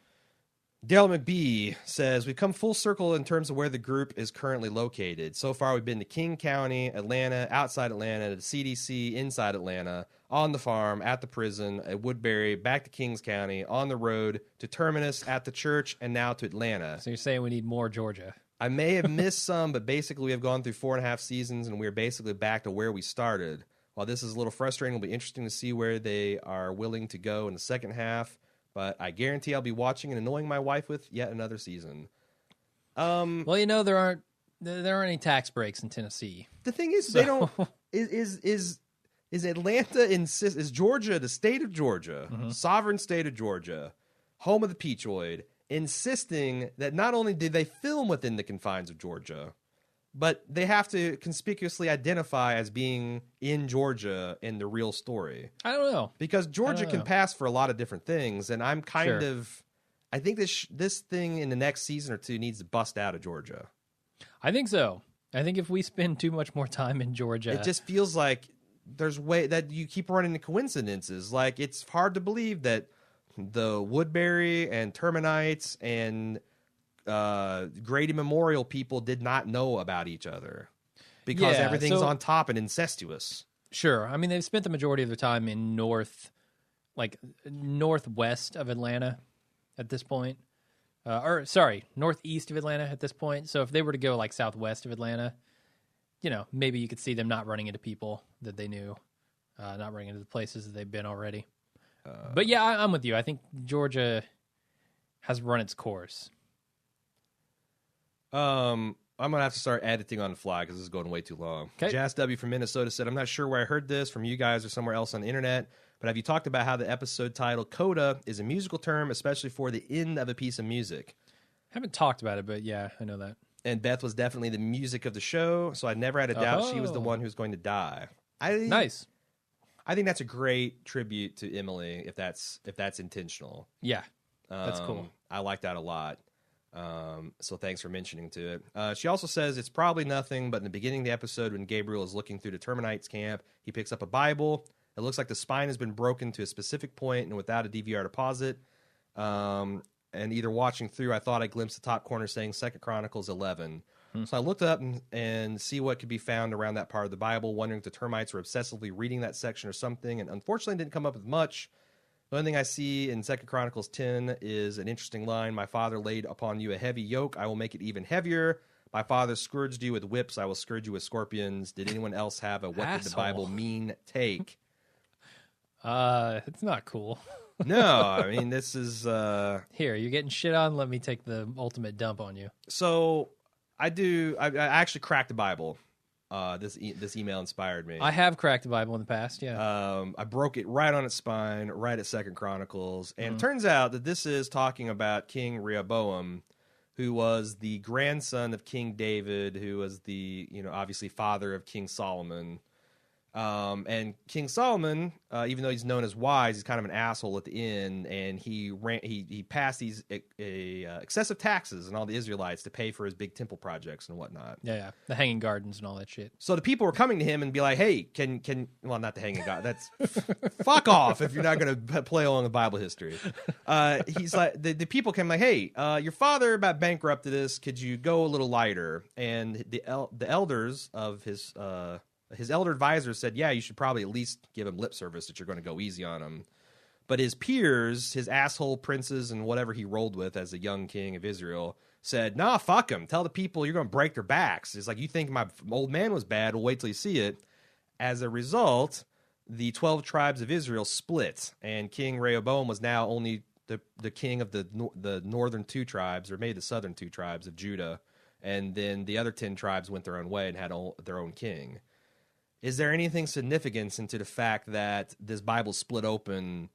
Dale McBee says, we've come full circle in terms of where the group is currently located. So far, we've been to King County, Atlanta, outside Atlanta, to CDC, inside Atlanta, on the farm, at the prison, at Woodbury, back to Kings County, on the road, to Terminus, at the church, and now to Atlanta. So you're saying we need more Georgia? I may have missed some, but basically we have gone through 4.5 seasons, and we're basically back to where we started. While this is a little frustrating, it'll be interesting to see where they are willing to go in the second half. But I guarantee I'll be watching and annoying my wife with yet another season. Well, there aren't any tax breaks in Tennessee. The thing is, they don't. Is Atlanta is Georgia, the state of Georgia, sovereign state of Georgia, home of the Peachoid, insisting that not only did they film within the confines of Georgia, but they have to conspicuously identify as being in Georgia in the real story. I don't know. Because Georgia can pass for a lot of different things, and I'm kind of... I think this thing in the next season or two needs to bust out of Georgia. I think so. I think if we spend too much more time in Georgia... It just feels like there's way that you keep running into coincidences. Like, it's hard to believe that the Woodbury and Terminites and... Grady Memorial people did not know about each other because everything's on top and incestuous. Sure. I mean, they've spent the majority of their time in northwest of Atlanta at this point. Northeast of Atlanta at this point. So if they were to go like southwest of Atlanta, maybe you could see them not running into people that they knew, not running into the places that they've been already. But yeah, I'm with you. I think Georgia has run its course. I'm going to have to start editing on the fly because this is going way too long. Okay. Jazz W from Minnesota said, I'm not sure where I heard this, from you guys or somewhere else on the internet, but have you talked about how the episode title coda is a musical term, especially for the end of a piece of music? Haven't talked about it, but yeah, I know that. And Beth was definitely the music of the show, so I never had a doubt she was the one who's going to die. Nice. I think that's a great tribute to Emily if that's intentional. Yeah, that's cool. I like that a lot. So thanks for mentioning to it. She also says it's probably nothing, but in the beginning of the episode when Gabriel is looking through the Terminites camp, he picks up a Bible. It looks like the spine has been broken to a specific point and without a DVR deposit. And either watching through, I thought I glimpsed the top corner saying 2 Chronicles 11. So I looked up and see what could be found around that part of the Bible, wondering if the termites were obsessively reading that section or something, and unfortunately didn't come up with much. The only thing I see in 2 Chronicles 10 is an interesting line. My father laid upon you a heavy yoke. I will make it even heavier. My father scourged you with whips. I will scourge you with scorpions. Did anyone else have a what did the Bible mean take? It's not cool. No, I mean, this is... Here, you're getting shit on. Let me take the ultimate dump on you. So, I actually cracked the Bible. This email inspired me. I have cracked the Bible in the past, yeah. I broke it right on its spine, right at 2 Chronicles. And it turns out that this is talking about King Rehoboam, who was the grandson of King David, who was the, obviously father of King Solomon. And King Solomon, even though he's known as wise, he's kind of an asshole at the end, and he passed these excessive taxes on all the Israelites to pay for his big temple projects and whatnot. Yeah, the hanging gardens and all that shit. So the people were coming to him and be like, "Hey, well, not the hanging god. That's fuck off if you're not going to play along with Bible history." He's like, the people came like, "Hey, your father about bankrupted us. Could you go a little lighter?" And the elders of his elder advisor said, yeah, you should probably at least give him lip service that you're going to go easy on him. But his peers, his asshole princes and whatever he rolled with as a young king of Israel, said, nah, fuck him. Tell the people you're going to break their backs. It's like, you think my old man was bad, we'll wait till you see it. As a result, the 12 tribes of Israel split, and King Rehoboam was now only the king of the northern 2 tribes, or maybe the southern 2 tribes of Judah, and then the other 10 tribes went their own way and had their own king. is there anything significant into the fact that this Bible split open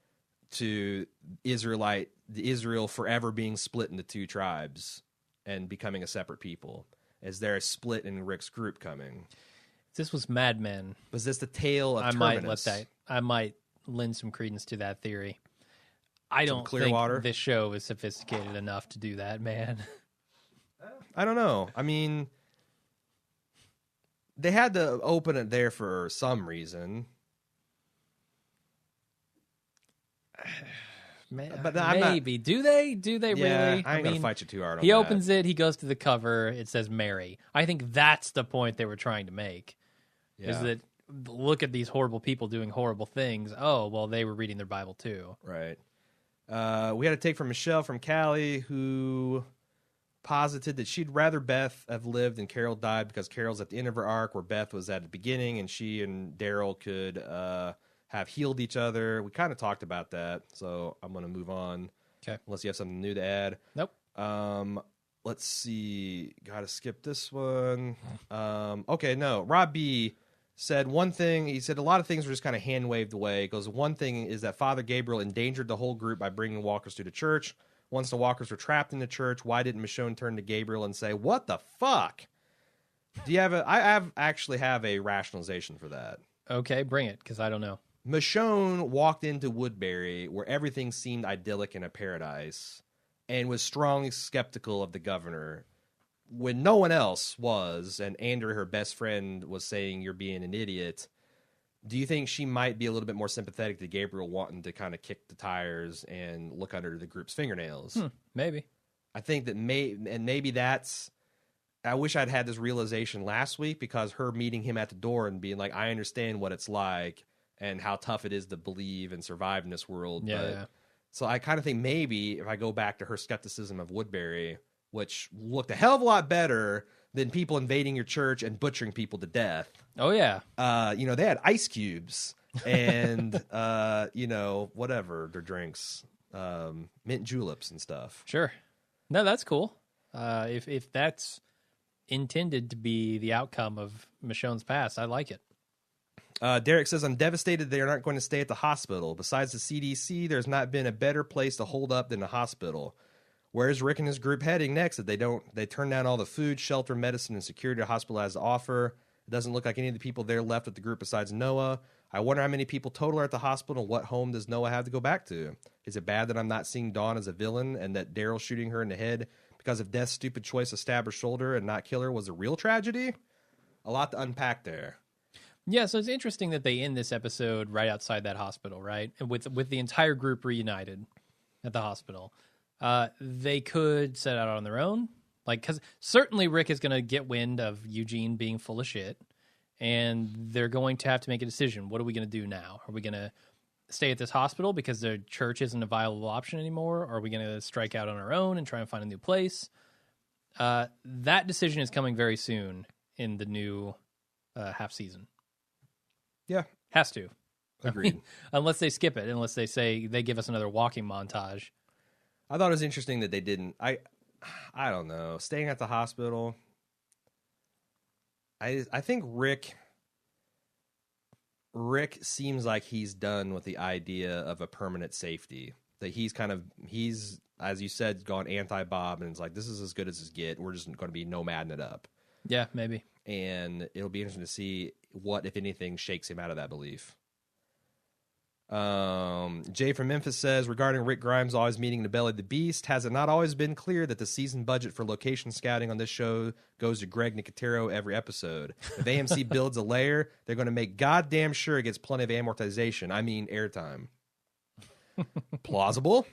to Israel forever being split into two tribes and becoming a separate people? Is there a split in Rick's group coming? If this was Mad Men, was this the tale of Terminus? I might lend some credence to that theory. I don't think this show is sophisticated enough to do that, man. I don't know. I mean, they had to open it there for some reason. But maybe. Do they really? I ain't going to fight you too hard on he that. Opens it, he goes to the cover, it says Mary. I think that's the point they were trying to make. Yeah. Is that, look at these horrible people doing horrible things. Oh, well, they were reading their Bible too. Right. We had a take from Michelle from Cali, who posited that she'd rather Beth have lived and Carol died because Carol's at the end of her arc where Beth was at the beginning, and she and Daryl could have healed each other. We kind of talked about that, so I'm going to move on. Okay. Unless you have something new to add. Nope. Let's see. Got to skip this one. Okay, no. Rob B said one thing. He said a lot of things were just kind of hand-waved away. He goes, one thing is that Father Gabriel endangered the whole group by bringing walkers to the church. Once the walkers were trapped in the church, why didn't Michonne turn to Gabriel and say, what the fuck? Do you have I actually have a rationalization for that. Okay, bring it, because I don't know. Michonne walked into Woodbury, where everything seemed idyllic in a paradise, and was strongly skeptical of the governor when no one else was, and Andrew, her best friend, was saying, you're being an idiot. Do you think she might be a little bit more sympathetic to Gabriel wanting to kind of kick the tires and look under the group's fingernails? Maybe. I think that maybe that's... I wish I'd had this realization last week, because her meeting him at the door and being like, I understand what it's like and how tough it is to believe and survive in this world. Yeah. So I kind of think maybe if I go back to her skepticism of Woodbury, which looked a hell of a lot better than people invading your church and butchering people to death. Oh, yeah. They had ice cubes and, whatever, their drinks, mint juleps and stuff. Sure. No, that's cool. If that's intended to be the outcome of Michonne's past, I like it. Derek says, I'm devastated they are not going to stay at the hospital. Besides the CDC, there's not been a better place to hold up than the hospital. Where's Rick and his group heading next? If they turn down all the food, shelter, medicine, and security the hospital has to offer. It doesn't look like any of the people there left with the group besides Noah. I wonder how many people total are at the hospital, and what home does Noah have to go back to? Is it bad that I'm not seeing Dawn as a villain, and that Daryl shooting her in the head because of Death's stupid choice to stab her shoulder and not kill her was a real tragedy? A lot to unpack there. Yeah, so it's interesting that they end this episode right outside that hospital, right? With the entire group reunited at the hospital. They could set out on their own. Because certainly Rick is going to get wind of Eugene being full of shit, and they're going to have to make a decision. What are we going to do now? Are we going to stay at this hospital because the church isn't a viable option anymore? Or are we going to strike out on our own and try and find a new place? That decision is coming very soon in the new half season. Yeah. Has to. Agreed. Unless they skip it, unless they say they give us another walking montage. I thought it was interesting that they didn't. I don't know. Staying at the hospital. I think Rick seems like he's done with the idea of a permanent safety. That he's as you said, gone anti-Bob, and it's like, this is as good as it gets. We're just going to be nomading it up. Yeah, maybe. And it'll be interesting to see what, if anything, shakes him out of that belief. Jay from Memphis says, regarding Rick Grimes always meeting the belly of the beast, has it not always been clear that the season budget for location scouting on this show goes to Greg Nicotero every episode? If AMC builds a layer, they're going to make goddamn sure it gets plenty of amortization. I mean, airtime. Plausible.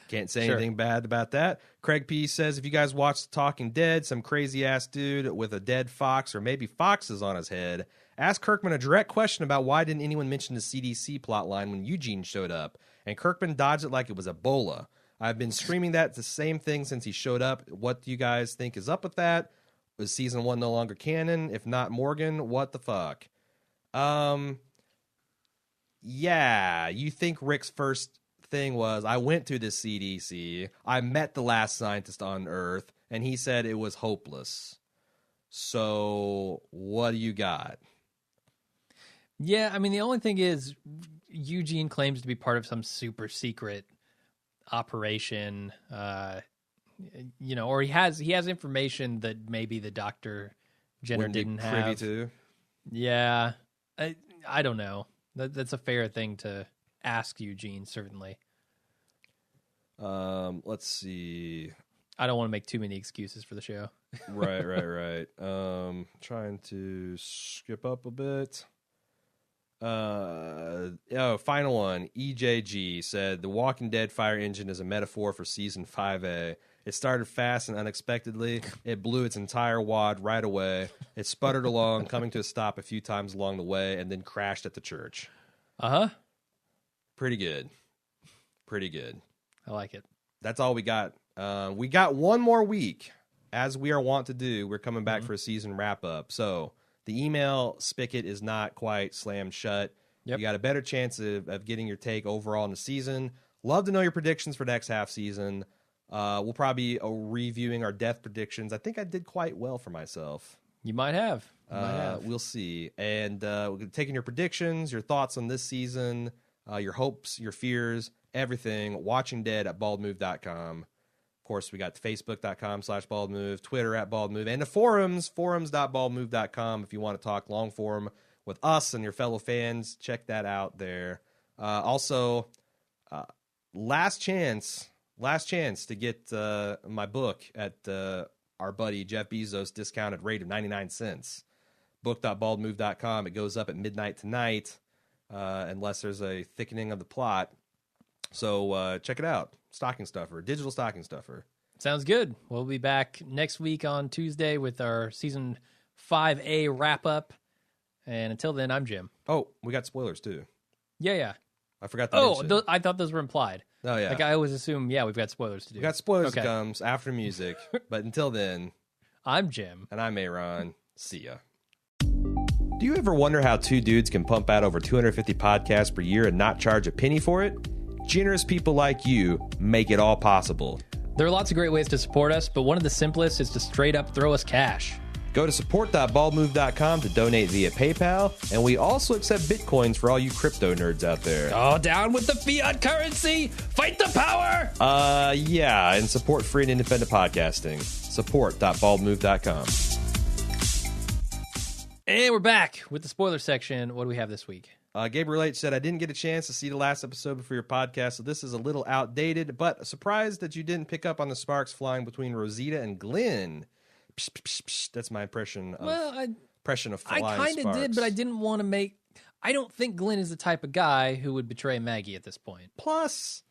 Can't say anything bad about that. Craig P says, if you guys watch The Talking Dead, some crazy ass dude with a dead fox or maybe foxes on his head asked Kirkman a direct question about why didn't anyone mention the CDC plotline when Eugene showed up, and Kirkman dodged it like it was Ebola. I've been screaming that the same thing since he showed up. What do you guys think is up with that? Was season 1 no longer canon? If not, Morgan, what the fuck? Yeah, you think Rick's first thing was, I went to the CDC, I met the last scientist on Earth, and he said it was hopeless. So what do you got? Yeah, I mean, the only thing is Eugene claims to be part of some super secret operation, or he has information that maybe the Dr. Jenner didn't have. Privy to. Yeah, I don't know. That's a fair thing to ask Eugene, certainly. Let's see. I don't want to make too many excuses for the show. Right. Trying to skip up a bit. Final one. EJG said The Walking Dead fire engine is a metaphor for season 5A. It started fast and unexpectedly. It blew its entire wad right away. It sputtered along, coming to a stop a few times along the way, and then crashed at the church. Uh-huh. Pretty good. I like it. That's all we got. We got one more week. As we are wont to do, we're coming back for a season wrap-up. So the email spigot is not quite slammed shut. Yep. You got a better chance of getting your take overall in the season. Love to know your predictions for next half season. We'll probably be reviewing our death predictions. I think I did quite well for myself. You might have. We'll see. And we're taking your predictions, your thoughts on this season, your hopes, your fears, everything. WatchingDead at baldmove.com. Of course, we got facebook.com/baldmove, Twitter @baldmove, and the forums.baldmove.com. If you want to talk long form with us and your fellow fans, check that out there. Also, last chance to get my book at our buddy Jeff Bezos' discounted rate of 99 cents. Book.baldmove.com. It goes up at midnight tonight, unless there's a thickening of the plot. So check it out. Stocking stuffer, digital stocking stuffer. Sounds good. We'll be back next week on Tuesday with our season 5A wrap up. And until then, I'm Jim. Oh, we got spoilers too. Yeah. I forgot to mention. I thought those were implied. Oh, yeah. Like I always assume, we've got spoilers to do. We got spoilers that comes after music. But until then, I'm Jim. And I'm Aaron. See ya. Do you ever wonder how two dudes can pump out over 250 podcasts per year and not charge a penny for it? Generous people like you make it all possible. There are lots of great ways to support us, but one of the simplest is to straight up throw us cash. Go to support.baldmove.com to donate via PayPal, and we also accept Bitcoins for all you crypto nerds out there. Oh, down with the fiat currency! Fight the power! Yeah, and support free and independent podcasting. Support.baldmove.com. And we're back with the spoiler section. What do we have this week? Gabriel H. said, I didn't get a chance to see the last episode before your podcast, so this is a little outdated, but surprised that you didn't pick up on the sparks flying between Rosita and Glenn. Psh, psh, psh, psh. That's my impression of flying I kind of did, but I didn't want to make... I don't think Glenn is the type of guy who would betray Maggie at this point. Plus,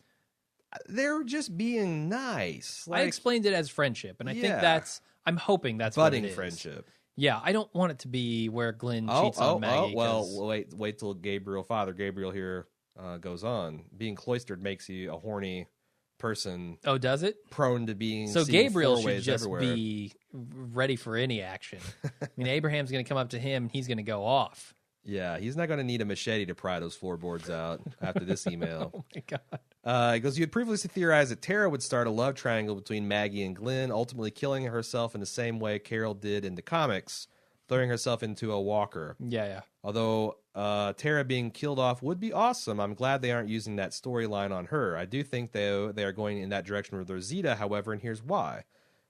they're just being nice. I explained it as friendship, and I think that's... I'm hoping that's budding what it is. Friendship. Yeah, I don't want it to be where Glenn cheats on Maggie. Wait till Father Gabriel here goes on. Being cloistered makes you a horny person. Oh, does it? Prone to being so Gabriel should just everywhere. Be ready for any action. I mean, Abraham's going to come up to him, and he's going to go off. Yeah, he's not going to need a machete to pry those floorboards out after this email. Oh, my God. He goes, you had previously theorized that Tara would start a love triangle between Maggie and Glenn, ultimately killing herself in the same way Carol did in the comics, throwing herself into a walker. Yeah. Although Tara being killed off would be awesome, I'm glad they aren't using that storyline on her. I do think, though, they are going in that direction with Rosita, however, and here's why.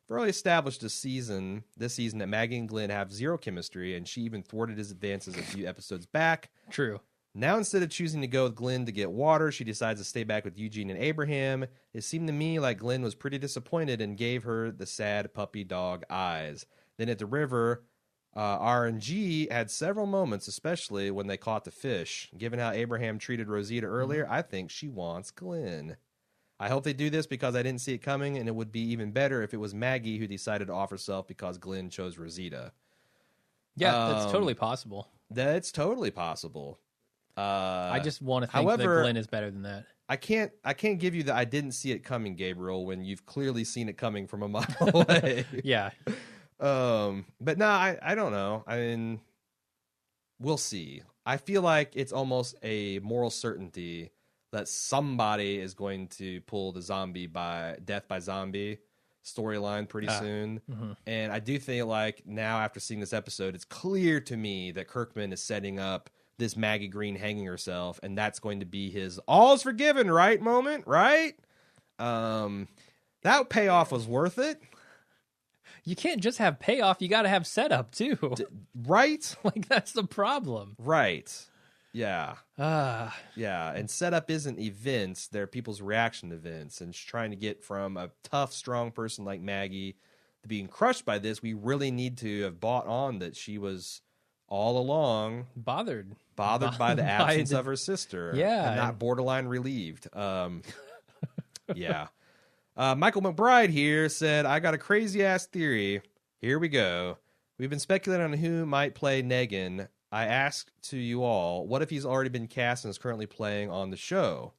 We've already established this season that Maggie and Glenn have zero chemistry, and she even thwarted his advances a few episodes back. True. Now, instead of choosing to go with Glenn to get water, she decides to stay back with Eugene and Abraham. It seemed to me like Glenn was pretty disappointed and gave her the sad puppy dog eyes. Then at the river, R&G had several moments, especially when they caught the fish. Given how Abraham treated Rosita earlier, I think she wants Glenn. I hope they do this because I didn't see it coming, and it would be even better if it was Maggie who decided to off herself because Glenn chose Rosita. Yeah, that's totally possible. That's totally possible. I just want to think that Glenn is better than that. I can't give you the I didn't see it coming, Gabriel, when you've clearly seen it coming from a mile away. Yeah. But no, I don't know. I mean, we'll see. I feel like it's almost a moral certainty that somebody is going to pull the death by zombie storyline pretty soon. Mm-hmm. And I do think, like, now after seeing this episode, it's clear to me that Kirkman is setting up this Maggie Green hanging herself, and that's going to be his all's forgiven, right moment, right? That payoff was worth it. You can't just have payoff, you got to have setup too. Right? Like, that's the problem. Right. Yeah. Yeah, and setup isn't events, they're people's reaction to events, and trying to get from a tough, strong person like Maggie to being crushed by this, we really need to have bought on that she was all along bothered by the absence of her sister. Yeah. And not borderline relieved. Yeah. Michael McBride here said, I got a crazy-ass theory. Here we go. We've been speculating on who might play Negan. I asked to you all, what if he's already been cast and is currently playing on the show?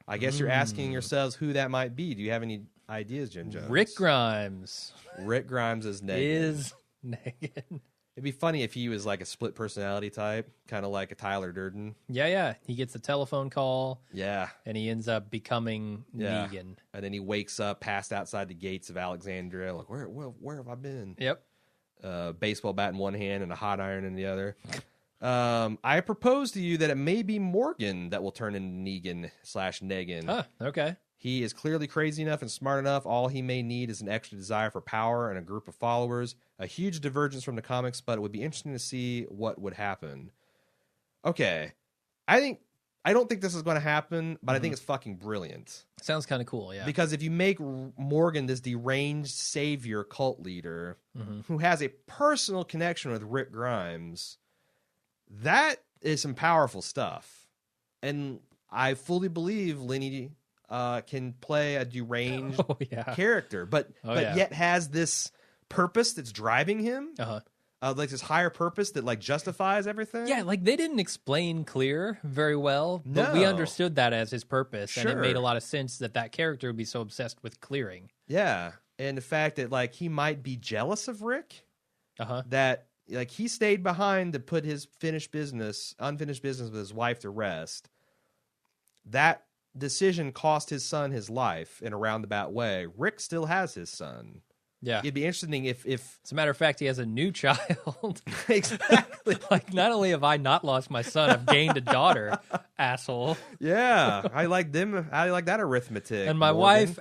I guess you're asking yourselves who that might be. Do you have any ideas, Jim Jones? Rick Grimes. Rick Grimes is Negan. Is Negan. It'd be funny if he was like a split personality type, kind of like a Tyler Durden. Yeah. He gets a telephone call. Yeah. And he ends up becoming Negan. And then he wakes up passed outside the gates of Alexandria. Like, where have I been? Yep. Baseball bat in one hand and a hot iron in the other. I propose to you that it may be Morgan that will turn into Negan/Negan. Huh, okay. He is clearly crazy enough and smart enough. All he may need is an extra desire for power and a group of followers. A huge divergence from the comics, but it would be interesting to see what would happen. Okay. I don't think this is going to happen, but I think it's fucking brilliant. Sounds kind of cool, yeah. Because if you make Morgan this deranged savior cult leader who has a personal connection with Rick Grimes, that is some powerful stuff. And I fully believe Lenny can play a deranged character, but yet has this purpose that's driving him. Like this higher purpose that like justifies everything. Yeah, like they didn't explain clear very well, but we understood that as his purpose, and it made a lot of sense that character would be so obsessed with clearing. Yeah, and the fact that like he might be jealous of Rick, that like he stayed behind to put his unfinished business with his wife to rest. That decision cost his son his life in a roundabout way. Rick still has his son. Yeah. It'd be interesting if as a matter of fact, he has a new child. Exactly. Like, not only have I not lost my son, I've gained a daughter, asshole. Yeah. I like that arithmetic. And my wife,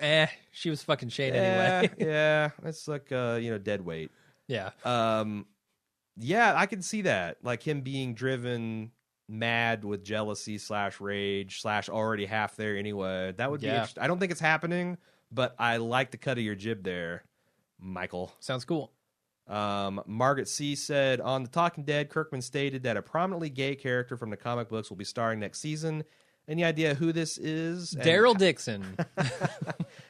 she was fucking shade anyway. Yeah. It's like dead weight. Yeah. Yeah, I can see that. Like him being driven mad with jealousy /rage/ already half there anyway. That would be interesting. I don't think it's happening, but I like the cut of your jib there, Michael. Sounds cool. Margaret C. said, on The Talking Dead, Kirkman stated that a prominently gay character from the comic books will be starring next season. Any idea who this is? Daryl Dixon.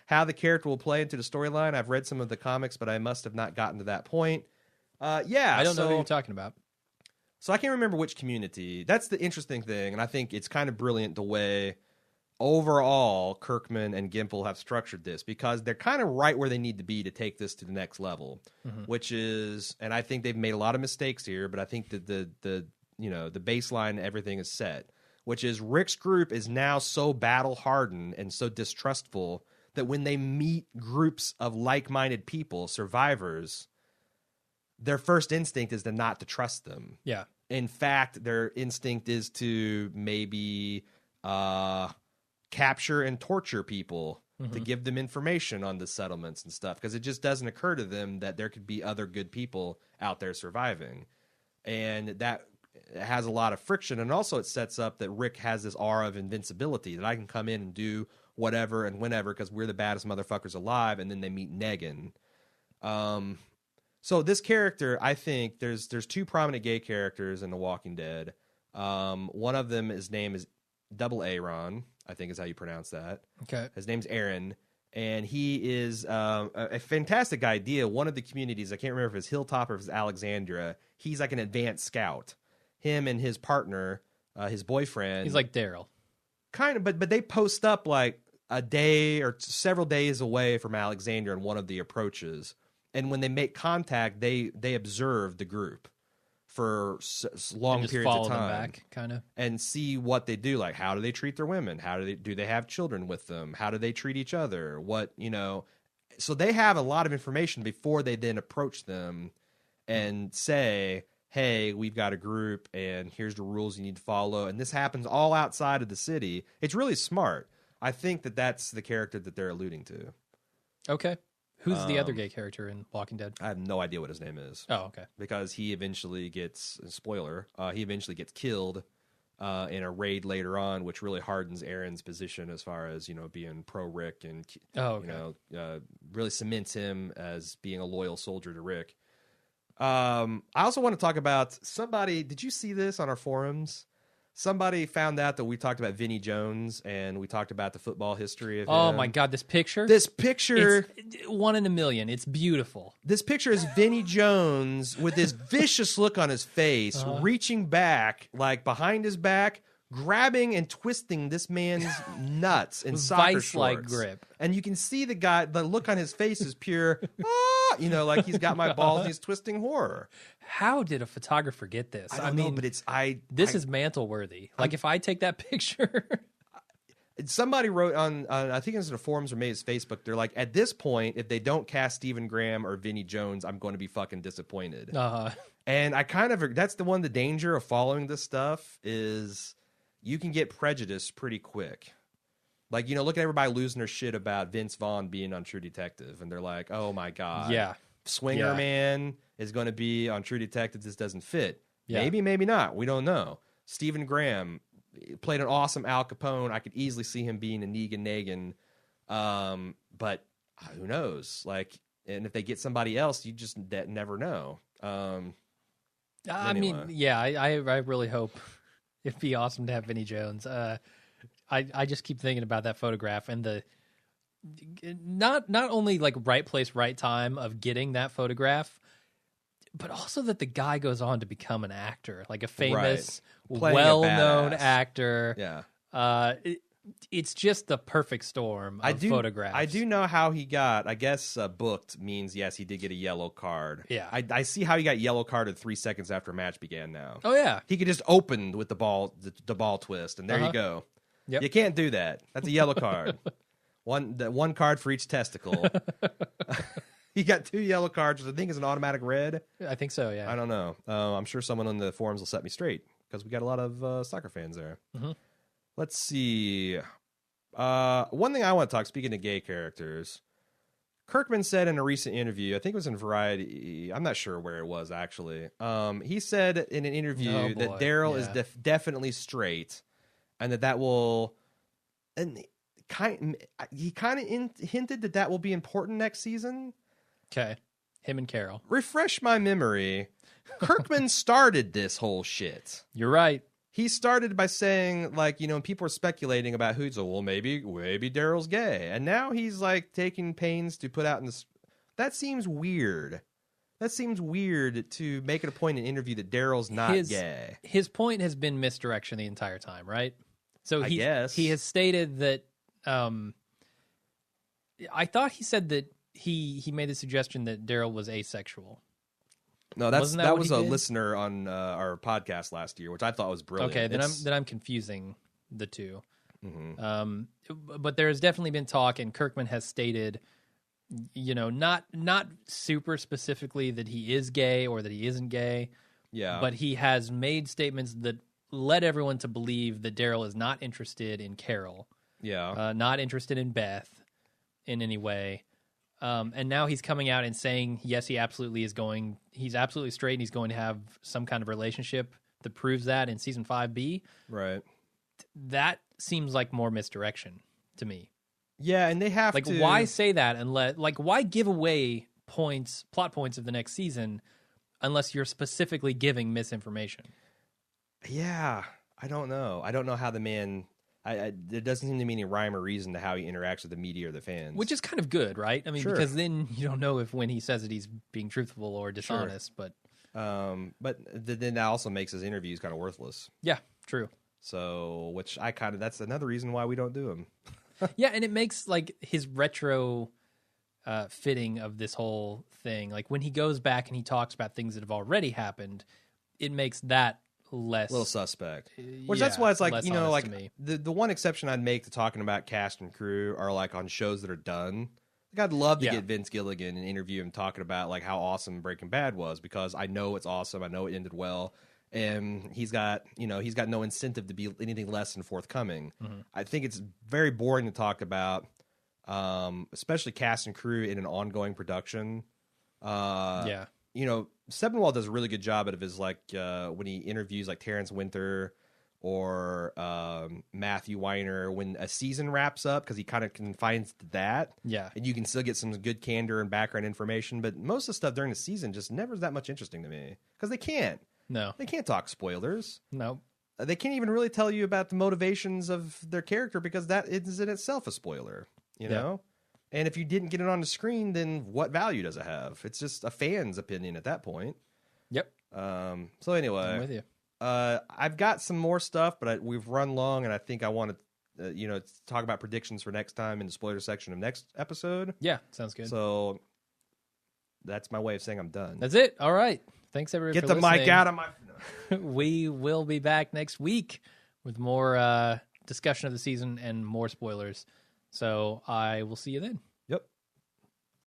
How the character will play into the storyline? I've read some of the comics, but I must have not gotten to that point. Yeah. I don't know what you're talking about. So I can't remember which community. That's the interesting thing, and I think it's kind of brilliant the way overall Kirkman and Gimple have structured this, because they're kind of right where they need to be to take this to the next level, which is, and I think they've made a lot of mistakes here, but I think that the baseline, everything is set, which is Rick's group is now so battle hardened and so distrustful that when they meet groups of like-minded people, survivors, their first instinct is not to trust them. Yeah. In fact, their instinct is to maybe capture and torture people to give them information on the settlements and stuff, because it just doesn't occur to them that there could be other good people out there surviving. And that has a lot of friction. And also it sets up that Rick has this aura of invincibility, that I can come in and do whatever and whenever because we're the baddest motherfuckers alive, and then they meet Negan. So this character, I think there's two prominent gay characters in The Walking Dead. One of them, his name is Double Aaron, I think is how you pronounce that. Okay. His name's Aaron, and he is a fantastic idea. One of the communities, I can't remember if it's Hilltop or if it's Alexandria, he's like an advanced scout. Him and his partner, his boyfriend. He's like Daryl. Kind of, but they post up like a day or several days away from Alexandria in one of the approaches. And when they make contact, they observe the group for long periods of time, them back, kind of, and see what they do. Like, how do they treat their women? How do they have children with them? How do they treat each other? So they have a lot of information before they then approach them and say, hey, we've got a group and here's the rules you need to follow. And this happens all outside of the city. It's really smart. I think that's the character that they're alluding to. Okay. Who's the other gay character in Walking Dead? I have no idea what his name is. Oh, okay. Because he eventually gets, spoiler, he eventually gets killed in a raid later on, which really hardens Aaron's position as far as, being pro-Rick and, really cements him as being a loyal soldier to Rick. I also want to talk about somebody, did you see this on our forums? Somebody found out that we talked about Vinnie Jones and we talked about the football history of him. Oh my God, this picture? This picture. It's 1 in a million. It's beautiful. This picture is Vinnie Jones with this vicious look on his face, reaching back, like behind his back, grabbing and twisting this man's nuts in soccer Vice-like shorts. grip. And you can see the look on his face is pure, like he's got my balls and he's twisting horror. How did a photographer get this? I don't know, but this is mantle worthy. Like if I take that picture. Somebody wrote on I think it was in the forums or maybe it's Facebook, they're like, at this point, if they don't cast Stephen Graham or Vinnie Jones, I'm going to be fucking disappointed. And that's the danger of following this stuff is you can get prejudiced pretty quick. Like, look at everybody losing their shit about Vince Vaughn being on True Detective. And they're like, oh, my God. Yeah. Swinger Man is going to be on True Detective. This doesn't fit. Yeah. Maybe, maybe not. We don't know. Stephen Graham played an awesome Al Capone. I could easily see him being a Negan. But who knows? Like, and if they get somebody else, you just never know. I really hope it'd be awesome to have Vinnie Jones. I just keep thinking about that photograph and the not only like right place, right time of getting that photograph, but also that the guy goes on to become an actor, like a famous, well-known actor. Yeah. It's just the perfect storm of photographs. I do know how he got, I guess booked means, yes, he did get a yellow card. Yeah. I see how he got yellow carded 3 seconds after a match began now. Oh, yeah. He could just open with the ball twist, and there you go. Yep. You can't do that. That's a yellow card. One card for each testicle. He got 2 yellow cards, which I think is an automatic red. I think so, yeah. I don't know. I'm sure someone on the forums will set me straight because we got a lot of soccer fans there. Mm-hmm. Let's see. One thing I want to talk, speaking of gay characters, Kirkman said in a recent interview, I think it was in Variety, I'm not sure where it was actually. He said in an interview that Daryl is definitely straight and that will... And he kind of hinted that will be important next season. Okay. Him and Carol. Refresh my memory. Kirkman started this whole shit. You're right. He started by saying, like, people are speculating about who's, maybe Daryl's gay. And now he's, like, taking pains to put out in this. That seems weird. That seems weird to make it a point in an interview that Daryl's not gay. His point has been misdirection the entire time, right? So I guess. He has stated that, I thought he said that he made the suggestion that Daryl was asexual. No, that was a listener on our podcast last year, which I thought was brilliant. Okay, then I'm confusing the two. Mm-hmm. But there has definitely been talk, and Kirkman has stated, not super specifically that he is gay or that he isn't gay. Yeah. But he has made statements that led everyone to believe that Daryl is not interested in Carol. Yeah. Not interested in Beth in any way. And now he's coming out and saying, yes, he's absolutely straight and he's going to have some kind of relationship that proves that in season 5B. Right. That seems like more misdirection to me. Yeah, and they have to... why say that and why give away plot points of the next season unless you're specifically giving misinformation? Yeah, I don't know. I don't know how the man... there doesn't seem to be any rhyme or reason to how he interacts with the media or the fans. Which is kind of good, right? I mean, sure. Because then you don't know if when he says it, he's being truthful or dishonest. Sure. But then that also makes his interviews kind of worthless. Yeah, true. So, that's another reason why we don't do them. Yeah, and it makes like his retro fitting of this whole thing. Like when he goes back and he talks about things that have already happened, it makes that less little suspect. Which that's why it's like, like the the one exception I'd make to talking about cast and crew are like on shows that are done. Like, I'd love to get Vince Gilligan and interview him talking about like how awesome Breaking Bad was, because I know it's awesome. I know it ended well, and he's got no incentive to be anything less than forthcoming. Mm-hmm. I think it's very boring to talk about, especially cast and crew in an ongoing production. Sepinwall does a really good job of his like when he interviews like Terrence Winter or Matthew Weiner when a season wraps up, because he kind of confines to that. Yeah. And you can still get some good candor and background information, but most of the stuff during the season just never is that much interesting to me, because they can't. No. They can't talk spoilers. No. They can't even really tell you about the motivations of their character, because that is in itself a spoiler, you know? And if you didn't get it on the screen, then what value does it have? It's just a fan's opinion at that point. Yep. So anyway. I'm with you. I've got some more stuff, but we've run long, and I think I want to, talk about predictions for next time in the spoiler section of next episode. Yeah, sounds good. So that's my way of saying I'm done. That's it. All right. Thanks, everybody. Get the mic out of my. We will be back next week with more discussion of the season and more spoilers. So I will see you then.